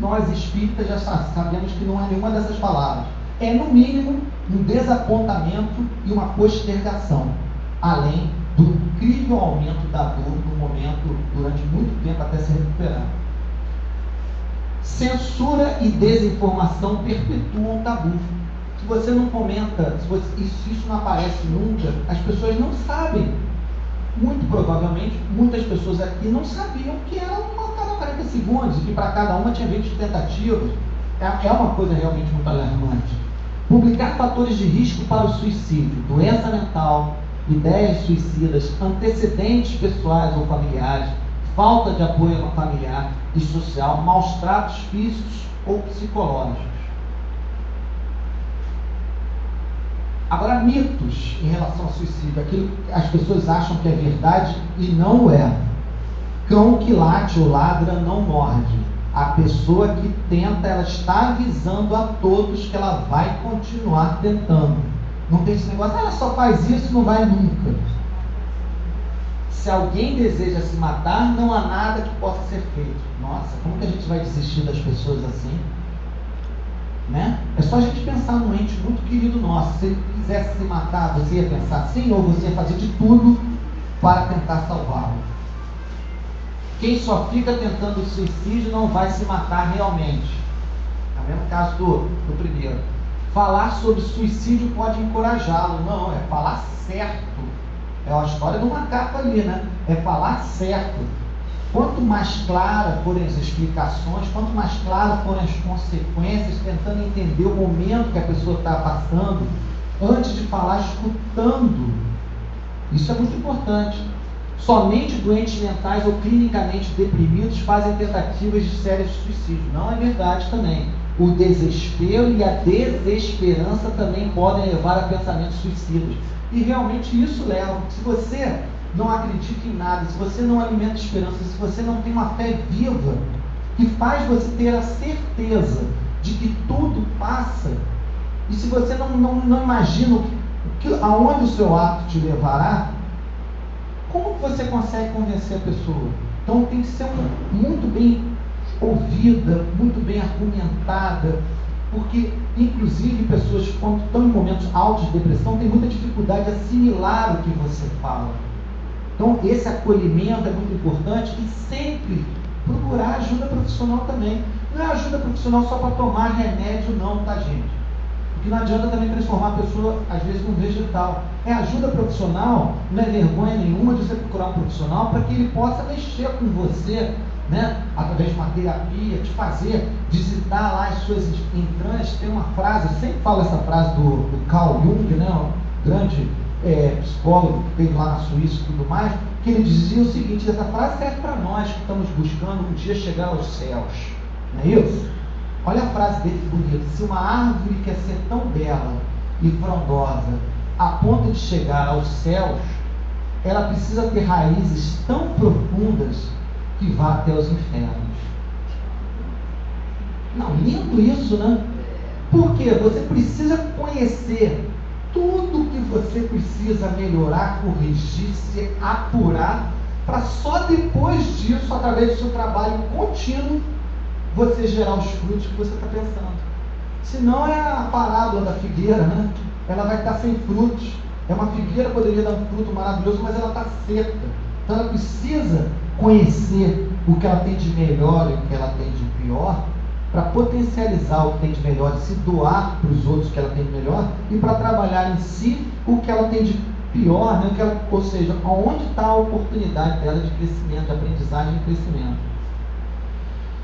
Nós espíritas já sabemos que não é nenhuma dessas palavras. É, no mínimo, um desapontamento e uma postergação, além do incrível aumento da dor no momento, durante muito tempo, até se recuperar. Censura e desinformação perpetuam o tabu. Se você não comenta, se isso não aparece nunca, as pessoas não sabem. Muito provavelmente, muitas pessoas aqui não sabiam que era uma cada 40 segundos, e que para cada uma tinha 20 tentativas. É uma coisa realmente muito alarmante. Publicar fatores de risco para o suicídio, doença mental, ideias suicidas, antecedentes pessoais ou familiares, falta de apoio familiar e social, maus tratos físicos ou psicológicos. Agora, mitos em relação ao suicídio, aquilo que as pessoas acham que é verdade e não é. Cão que late ou ladra não morde. A pessoa que tenta, ela está avisando a todos que ela vai continuar tentando. Não tem esse negócio, ela só faz isso e não vai nunca. Se alguém deseja se matar, não há nada que possa ser feito. Nossa, como que a gente vai desistir das pessoas assim? Né? É só a gente pensar num ente muito querido nosso. Se ele quisesse se matar, você ia pensar assim, ou você ia fazer de tudo para tentar salvá-lo? Quem só fica tentando o suicídio não vai se matar realmente. É o mesmo caso do primeiro. Falar sobre suicídio pode encorajá-lo. Não, é falar certo. É a história do macaco ali, né? É falar certo. Quanto mais claras forem as explicações, quanto mais claras forem as consequências, tentando entender o momento que a pessoa está passando, antes de falar, escutando. Isso é muito importante. Somente doentes mentais ou clinicamente deprimidos fazem tentativas de séries de suicídio. Não é verdade também. O desespero e a desesperança também podem levar a pensamentos suicidas. E realmente isso leva, porque se você não acredita em nada, se você não alimenta esperança, se você não tem uma fé viva, que faz você ter a certeza de que tudo passa, e se você não imagina aonde o seu ato te levará, como que você consegue convencer a pessoa? Então tem que ser muito bem ouvida, muito bem argumentada, porque inclusive pessoas quando estão em momentos altos de depressão têm muita dificuldade de assimilar o que você fala. Então esse acolhimento é muito importante e sempre procurar ajuda profissional também. Não é ajuda profissional só para tomar remédio não, tá gente? Porque não adianta também transformar a pessoa, às vezes, num vegetal. É ajuda profissional, não é vergonha nenhuma de você procurar um profissional para que ele possa mexer com você, né? Através de uma terapia, te fazer visitar lá as suas entranhas. Tem uma frase, eu sempre falo essa frase do Carl Jung, né? Um grande psicólogo que teve lá na Suíça e tudo mais, que ele dizia o seguinte: essa frase serve para nós que estamos buscando um dia chegar aos céus. Não é isso? Olha a frase dele que bonita. Se uma árvore quer ser tão bela e frondosa a ponto de chegar aos céus, ela precisa ter raízes tão profundas que vá até os infernos. Não, lindo isso, né? Porque você precisa conhecer tudo que você precisa melhorar, corrigir, se apurar, para só depois disso, através do seu trabalho contínuo, você gerar os frutos que você está pensando. Senão é a parábola da figueira, né? Ela vai estar sem frutos. É uma figueira, poderia dar um fruto maravilhoso, mas ela está seca. Então ela precisa conhecer o que ela tem de melhor e o que ela tem de pior, para potencializar o que tem de melhor e se doar para os outros o que ela tem de melhor, e para trabalhar em si o que ela tem de pior, né? Ou seja, onde está a oportunidade dela de crescimento, de aprendizagem e crescimento.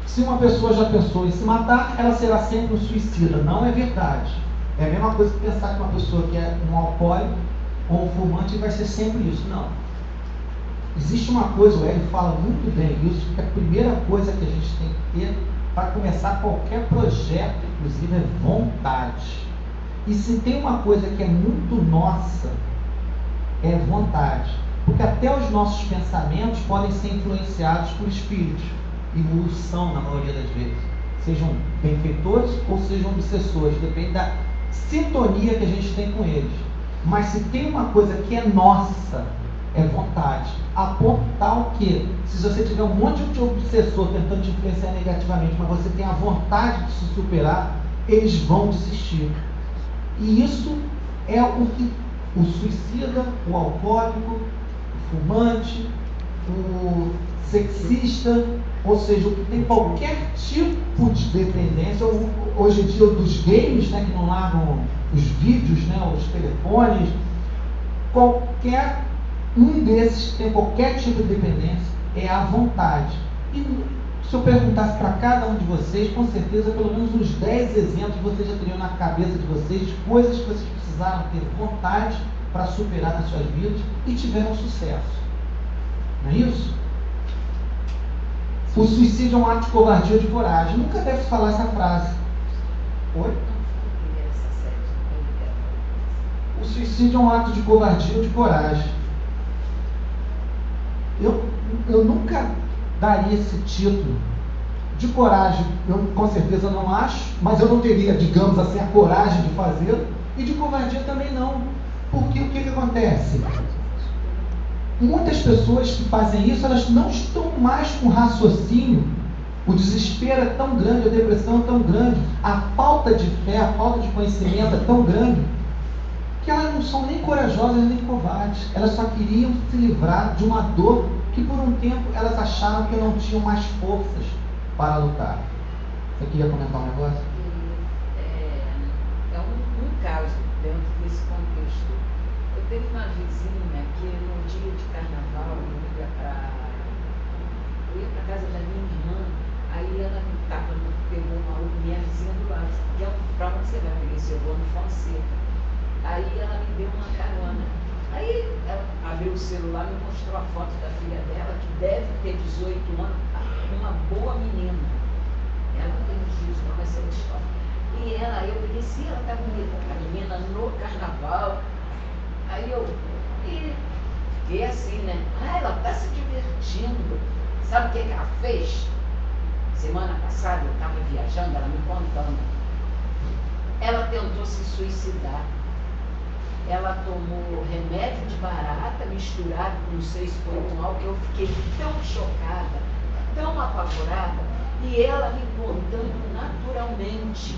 Se uma pessoa já pensou em se matar, ela será sempre um suicida. Não é verdade. É a mesma coisa que pensar que uma pessoa que é um alcoólico ou um fumante vai ser sempre isso. Não. existe uma coisa, o Hélio fala muito bem isso, que a primeira coisa que a gente tem que ter para começar qualquer projeto, inclusive, é vontade. E se tem uma coisa que é muito nossa, é vontade. Porque até os nossos pensamentos podem ser influenciados por espíritos, e são na maioria das vezes. Sejam benfeitores ou sejam obsessores, depende da sintonia que a gente tem com eles. Mas se tem uma coisa que é nossa, é vontade. A ponto tal que, se você tiver um monte de obsessor tentando te influenciar negativamente, mas você tem a vontade de se superar, eles vão desistir. E isso é o que o suicida, o alcoólico, o fumante, o sexista, ou seja, o que tem qualquer tipo de dependência, hoje em dia dos games, né, que não largam os vídeos, né, os telefones, qualquer um desses que tem qualquer tipo de dependência é a vontade. E se eu perguntasse para cada um de vocês, com certeza pelo menos uns 10 exemplos vocês já teriam na cabeça de vocês, de coisas que vocês precisaram ter vontade para superar nas suas vidas e tiveram sucesso. Não é isso? O suicídio é um ato de covardia ou de coragem. Nunca deve falar essa frase. Oi? O suicídio é um ato de covardia ou de coragem. Eu nunca daria esse título. De coragem, eu com certeza não acho, mas eu não teria, digamos assim, a coragem de fazê-lo. E de covardia também não. Porque o que acontece? Muitas pessoas que fazem isso, elas não estão mais com raciocínio. O desespero é tão grande, a depressão é tão grande, a falta de fé, a falta de conhecimento é tão grande, que elas não são nem corajosas nem covardes. Elas só queriam se livrar de uma dor que por um tempo elas acharam que não tinham mais forças para lutar. Você queria comentar um negócio? É um caso dentro desse contexto. Eu tenho uma vizinha que no dia de carnaval eu ia para casa da minha irmã, aí ela pegou minha vizinha do lado, para onde você vai pegar esse voo no Fonseca? Aí ela me deu uma carona. Aí ela abriu o celular e me mostrou a foto da filha dela, que deve ter 18 anos, uma boa menina. Ela não tem juízo, não vai ser história. E eu peguei, se ela está bonita, a menina no carnaval. Aí eu fiquei assim, né? Ela está se divertindo. Sabe o que ela fez? Semana passada eu estava viajando, ela me contando. Ela tentou se suicidar. Ela tomou remédio de barata misturado com 6,1 que eu fiquei tão chocada, tão apavorada, e ela me contando naturalmente.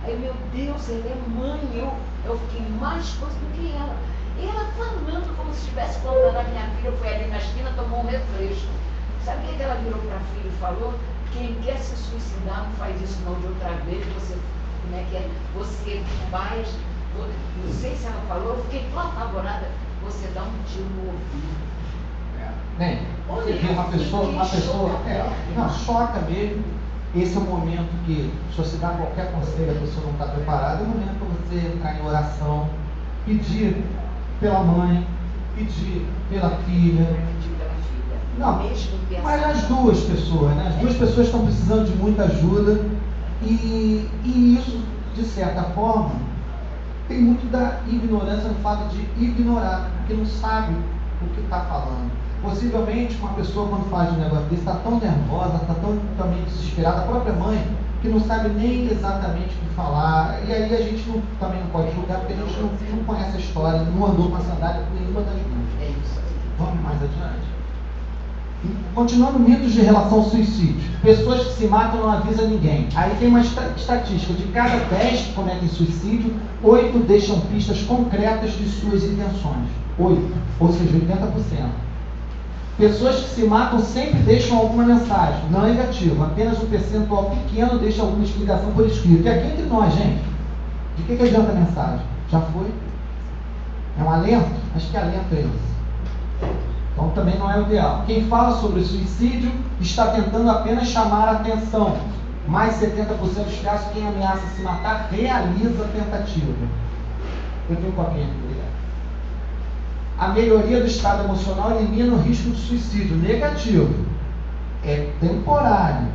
Aí, meu Deus, ela é mãe, eu fiquei mais coisa do que ela. E ela falando como se estivesse contando a minha filha, foi ali na esquina, tomou um refresco. Sabe o que ela virou para a filha e falou? Quem quer se suicidar não faz isso não, de outra vez você, como é que é? Você faz, não sei se ela falou, eu fiquei tão apavorada, você dá um tiro no ouvido. Bem, você vê uma pessoa não, choca mesmo. Esse é o momento que, se você dá qualquer conselho, a pessoa não está preparada, é o momento para você entrar em oração, pedir pela mãe, pedir pela filha. Não, mas as duas pessoas, né? As duas pessoas estão precisando de muita ajuda e isso, de certa forma, tem muito da ignorância no fato de ignorar, porque não sabe o que está falando. Possivelmente uma pessoa, quando faz um negócio desse, está tão nervosa, está tão também desesperada, a própria mãe, que não sabe nem exatamente o que falar. E aí a gente também não pode julgar, porque a gente não conhece a história, não andou com a sandália com nenhuma das duas. É isso. Vamos mais adiante. Continuando mitos de relação ao suicídio. Pessoas que se matam não avisam ninguém. Aí tem uma estatística: de cada 10 que cometem suicídio, 8 deixam pistas concretas de suas intenções. 8, ou seja, 80%. Pessoas que se matam sempre deixam alguma mensagem, não negativa, apenas um percentual pequeno deixa alguma explicação por escrito. E aqui entre nós, gente, de que adianta a mensagem? Já foi? É um alento? Acho que alento é esse. Então também não é o ideal. Quem fala sobre suicídio está tentando apenas chamar a atenção. Mais 70% dos casos, quem ameaça se matar realiza a tentativa. Eu tenho um copinho aqui, obrigado. A melhoria do estado emocional elimina o risco de suicídio. Negativo. É temporário.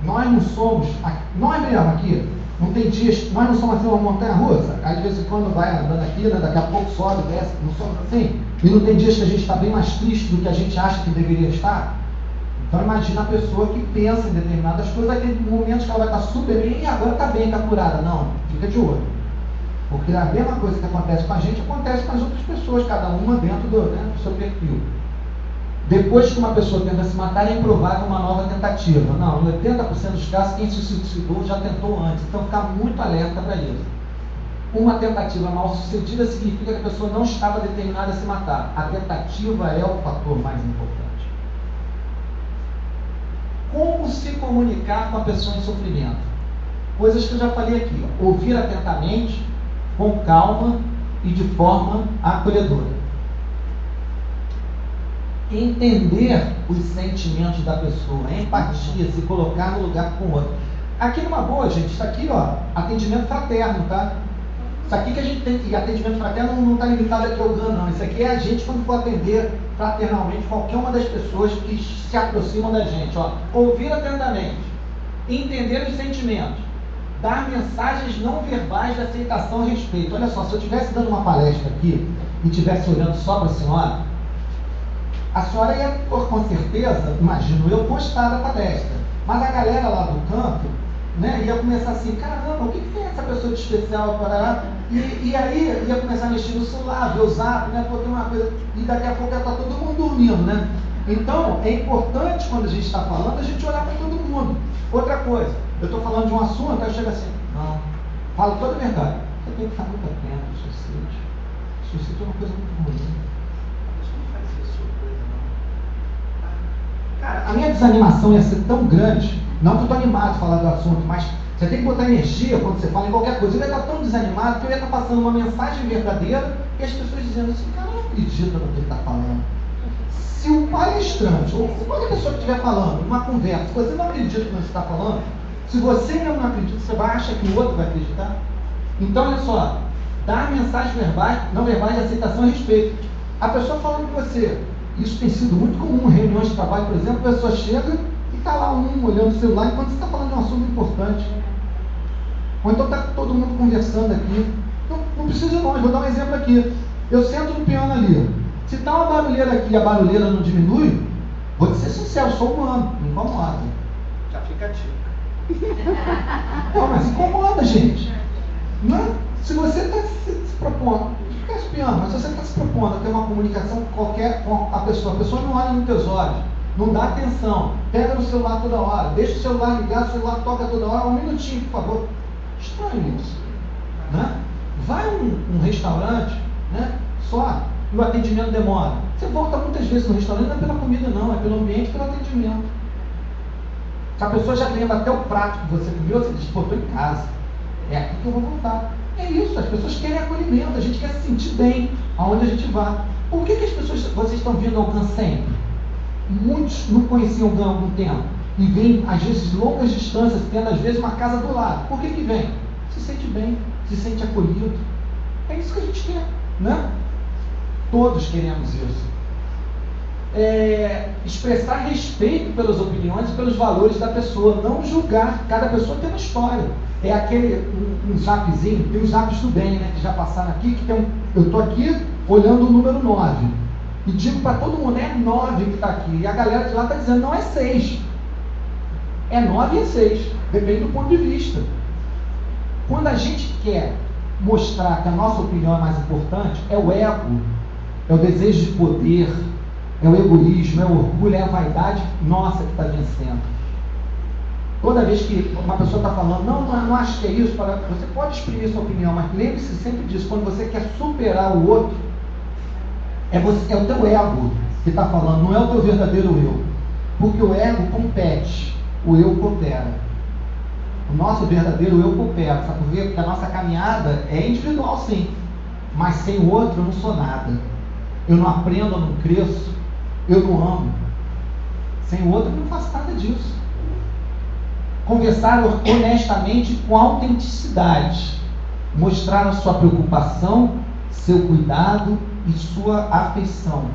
Nós não somos, nós mesmo aqui, não tem dias, nós não somos assim uma montanha russa. Aí de vez em quando vai andando aqui, né, daqui a pouco sobe, desce, não somos assim. E não tem dias que a gente está bem mais triste do que a gente acha que deveria estar. Então imagina a pessoa que pensa em determinadas coisas, vai ter momentos que ela vai estar super bem e agora está bem, está curada. Não, fica de olho. Porque a mesma coisa que acontece com a gente, acontece com as outras pessoas, cada uma dentro do seu perfil. Depois que uma pessoa tenta se matar, é improvável uma nova tentativa. Não, em 80% dos casos, quem se suicidou já tentou antes. Então, ficar muito alerta para isso. Uma tentativa mal sucedida significa que a pessoa não estava determinada a se matar. A tentativa é o fator mais importante. Como se comunicar com a pessoa em sofrimento? Coisas que eu já falei aqui. Ó. Ouvir atentamente, com calma e de forma acolhedora. Entender os sentimentos da pessoa, empatia, se colocar no lugar com o outro. Aqui numa boa, gente, isso aqui, ó, atendimento fraterno, tá? Isso aqui que a gente tem que, atendimento fraterno não está limitado aqui ao GAN, não. Isso aqui é a gente quando for atender fraternalmente qualquer uma das pessoas que se aproximam da gente, ó. Ouvir atentamente, entender os sentimentos, dar mensagens não verbais de aceitação e respeito. Olha só, se eu estivesse dando uma palestra aqui e estivesse olhando só para a senhora ia, com certeza, imagino eu, gostar da palestra. Mas a galera lá do campo, né, ia começar assim, caramba, o que tem essa pessoa de especial? Parará? E aí ia começar a mexer no celular, ver o zap, né, pô, tem uma coisa, e daqui a pouco já está todo mundo dormindo, né? Então, é importante, quando a gente está falando, a gente olhar para todo mundo. Outra coisa, eu estou falando de um assunto, aí eu chego assim, não, falo toda a verdade. Você tem que ficar muito atento ao suicídio. Suicídio é uma coisa muito ruim. Cara, a minha desanimação ia ser tão grande, não que eu estou animado de falar do assunto, mas você tem que botar energia quando você fala em qualquer coisa. Eu ia estar tão desanimado que eu ia estar passando uma mensagem verdadeira e as pessoas dizendo assim, cara, eu não acredito no que ele está falando. Se o palestrante, ou qualquer pessoa que estiver falando, uma conversa, se você não acredita no que você está falando, se você mesmo não acredita, você vai achar que o outro vai acreditar? Então, olha só, dar mensagens verbais, não verbais de aceitação e respeito. A pessoa falando com você, isso tem sido muito comum em reuniões de trabalho, por exemplo, a pessoa chega e está lá olhando o celular enquanto você está falando de um assunto importante. Ou então está todo mundo conversando aqui. Não precisa não, eu vou dar um exemplo aqui. Eu sento no piano ali. Se está uma barulheira aqui e a barulheira não diminui, vou te ser sincero, eu sou humano, me incomoda. Já fica a dica. Não, mas incomoda, gente. Não é? Se você está se propondo, esquece o piano, mas se você está se propondo a ter uma comunicação qualquer com a pessoa não olha nos teus olhos, não dá atenção, pega no celular toda hora, deixa o celular ligado, o celular toca toda hora, um minutinho, por favor. Estranho isso. Né? Vai a um restaurante, né? Só e o atendimento demora. Você volta muitas vezes no restaurante, não é pela comida não, é pelo ambiente, pelo atendimento. Se a pessoa já lembra até o prato que você comeu, você diz, pô, estou em casa. É aqui que eu vou voltar. É isso, as pessoas querem acolhimento, a gente quer se sentir bem aonde a gente vai. Por que as pessoas, vocês estão vindo ao GAN sempre? Muitos não conheciam o GAN há algum tempo. E vêm, às vezes, de longas distâncias, tendo às vezes uma casa do lado. Por que vem? Se sente bem, se sente acolhido. É isso que a gente quer, né? Todos queremos isso. Expressar respeito pelas opiniões e pelos valores da pessoa, não julgar. Cada pessoa tem uma história. É aquele, um zapzinho, tem os zaps do bem, né, que já passaram aqui, que tem eu estou aqui olhando o número 9. E digo para todo mundo, é 9 que está aqui. E a galera de lá está dizendo, não é 6. É 9 e é 6. Depende do ponto de vista. Quando a gente quer mostrar que a nossa opinião é mais importante, é o ego, é o desejo de poder, é o egoísmo, é o orgulho, é a vaidade nossa que está vencendo. Toda vez que uma pessoa está falando, não acho que é isso, você pode exprimir sua opinião, mas lembre-se sempre disso, quando você quer superar o outro, é o teu ego que está falando, não é o teu verdadeiro eu. Porque o ego compete, o eu coopera. O nosso verdadeiro eu coopera, sabe por quê? Porque a nossa caminhada é individual sim, mas sem o outro eu não sou nada. Eu não aprendo, eu não cresço, eu não amo. Sem o outro eu não faço nada disso. Conversar honestamente com autenticidade. Mostrar a sua preocupação seu cuidado e sua afeição.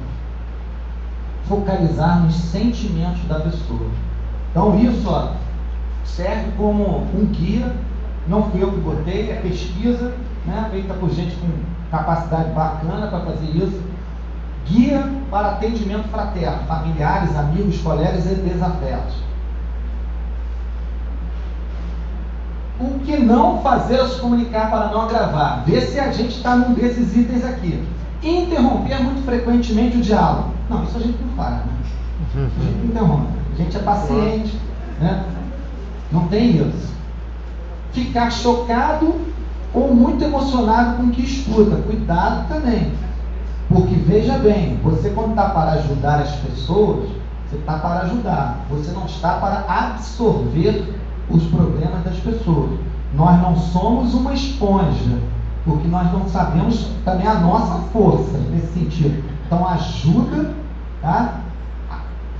Focalizar nos sentimentos da pessoa. Então isso, ó, serve como um guia. Não fui eu que botei, é pesquisa, né, feita por gente com capacidade bacana para fazer isso. Guia para atendimento fraterno, familiares, amigos, colegas e desafetos. O que não fazer ao se comunicar para não agravar? Vê se a gente está num desses itens aqui. Interromper muito frequentemente o diálogo. Não, isso a gente não faz, né? A gente não interrompe. A gente é paciente, né? Não tem isso. Ficar chocado ou muito emocionado com o que escuta. Cuidado também. Porque veja bem, você quando está para ajudar as pessoas, você está para ajudar. Você não está para absorver os problemas das pessoas. Nós não somos uma esponja, porque nós não sabemos também a nossa força nesse sentido. Então ajuda, tá?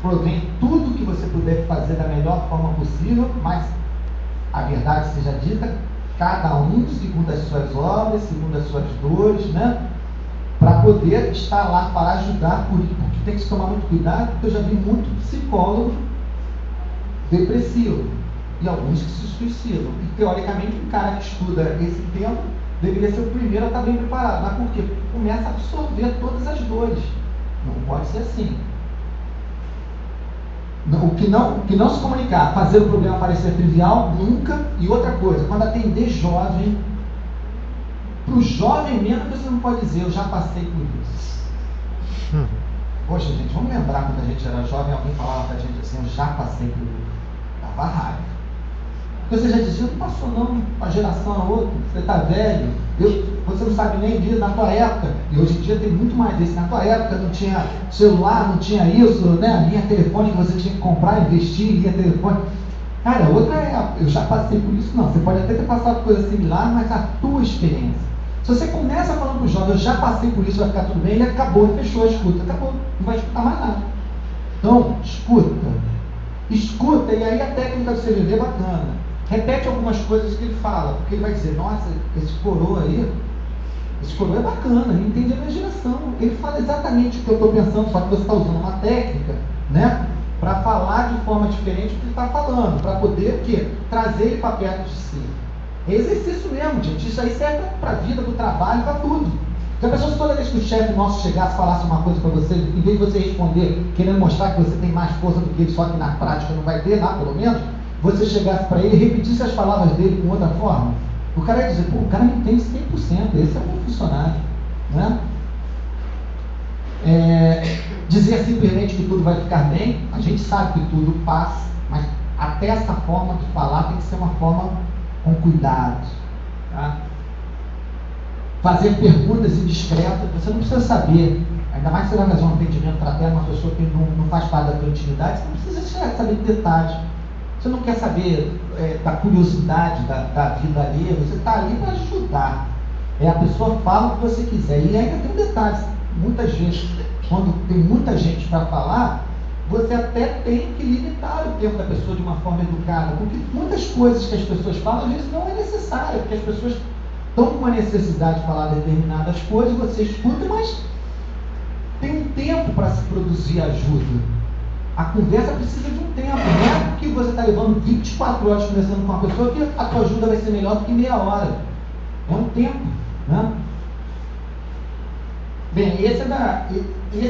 Provém tudo que você puder fazer da melhor forma possível, mas a verdade seja dita, cada um segundo as suas obras, segundo as suas dores, né? Para poder estar lá para ajudar, porque tem que se tomar muito cuidado, porque eu já vi muito psicólogo depressivo e alguns que se suicidam. E teoricamente um cara que estuda esse tempo deveria ser o primeiro a estar bem preparado. Mas por quê? Porque começa a absorver todas as dores. Não pode ser assim. O que não se comunicar, fazer o problema parecer trivial, nunca. E outra coisa, quando atender jovem, para o jovem mesmo você não pode dizer, eu já passei por isso. Poxa, gente, vamos lembrar quando a gente era jovem, alguém falava pra gente assim, eu já passei por isso. Dava raiva. Porque você já dizia, não passou não, uma geração a outra, você está velho, você não sabe nem disso na tua época, e hoje em dia tem muito mais disso. Na tua época não tinha celular, não tinha isso, né? Linha telefônica que você tinha que comprar, investir em linha telefônica. Cara, outra época, eu já passei por isso, não. Você pode até ter passado coisa similar, mas a tua experiência. Se você começa falando para o jovem, eu já passei por isso, vai ficar tudo bem, ele acabou, ele fechou a escuta, acabou, não vai escutar mais nada. Então, escuta, e aí a técnica do CVV é bacana. Repete algumas coisas que ele fala, porque ele vai dizer, nossa, esse coroa é bacana, ele entende a imaginação, ele fala exatamente o que eu estou pensando, só que você está usando uma técnica, né, para falar de forma diferente do que ele está falando, para poder o quê? Trazer ele para perto de si. É exercício mesmo, gente. Isso aí serve para a vida, para o trabalho, para tudo. Se a pessoa, toda vez que o chefe nosso chegasse e falasse uma coisa para você, em vez de você responder, querendo mostrar que você tem mais força do que ele, só que na prática não vai ter, lá pelo menos, você chegasse para ele e repetisse as palavras dele com outra forma, o cara ia dizer, pô, o cara me entende 100%, esse é o meu funcionário. Né? Dizer simplesmente que tudo vai ficar bem, a gente sabe que tudo passa, mas até essa forma de falar tem que ser uma forma com cuidado, tá? Fazer perguntas indiscretas, você não precisa saber, ainda mais se você vai fazer um atendimento fraterno, uma pessoa que não faz parte da tua intimidade, você não precisa saber de detalhes, você não quer saber da curiosidade da vida alheia, você está ali para ajudar, a pessoa fala o que você quiser, e ainda tem um detalhe, muitas vezes, quando tem muita gente para falar, você até tem que limitar o tempo da pessoa de uma forma educada, porque muitas coisas que as pessoas falam, às vezes não é necessário, porque as pessoas estão com uma necessidade de falar determinadas coisas, você escuta, mas tem um tempo para se produzir ajuda. A conversa precisa de um tempo, não é porque você está levando 24 horas conversando com uma pessoa que a tua ajuda vai ser melhor do que meia hora. É um tempo, né? Bem, esse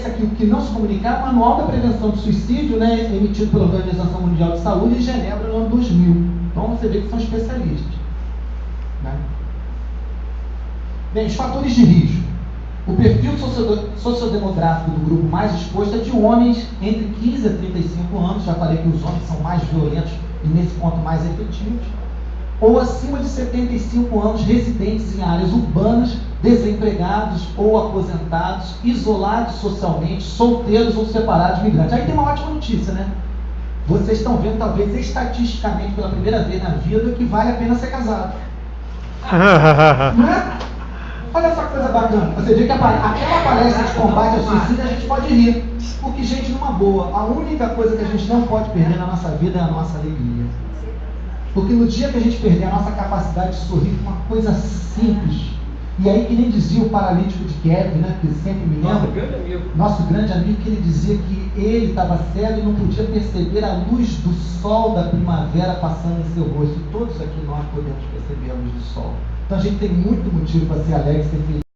aqui, o que não se comunicar, é o Manual da Prevenção do Suicídio, né, emitido pela Organização Mundial de Saúde em Genebra no ano 2000. Então você vê que são especialistas. Né? Bem, os fatores de risco. O perfil sociodemográfico do grupo mais exposto é de homens entre 15 a 35 anos, já falei que os homens são mais violentos e nesse ponto mais efetivos, ou acima de 75 anos, residentes em áreas urbanas, desempregados ou aposentados, isolados socialmente, solteiros ou separados, migrantes. Aí tem uma ótima notícia, né? Vocês estão vendo, talvez, estatisticamente, pela primeira vez na vida, que vale a pena ser casado. Não é? Olha só que coisa bacana. Você vê que aquela palestra de combate ao suicídio, a gente pode rir. Porque, gente, numa boa, a única coisa que a gente não pode perder na nossa vida é a nossa alegria. Porque no dia que a gente perder a nossa capacidade de sorrir com uma coisa simples, E aí, que nem dizia o paralítico de Kiev, né, que sempre me lembra, nosso grande amigo, que ele dizia que ele estava cego e não podia perceber a luz do sol da primavera passando em seu rosto. E todos aqui nós podemos perceber a luz do sol. Então a gente tem muito motivo para ser alegre e ser feliz.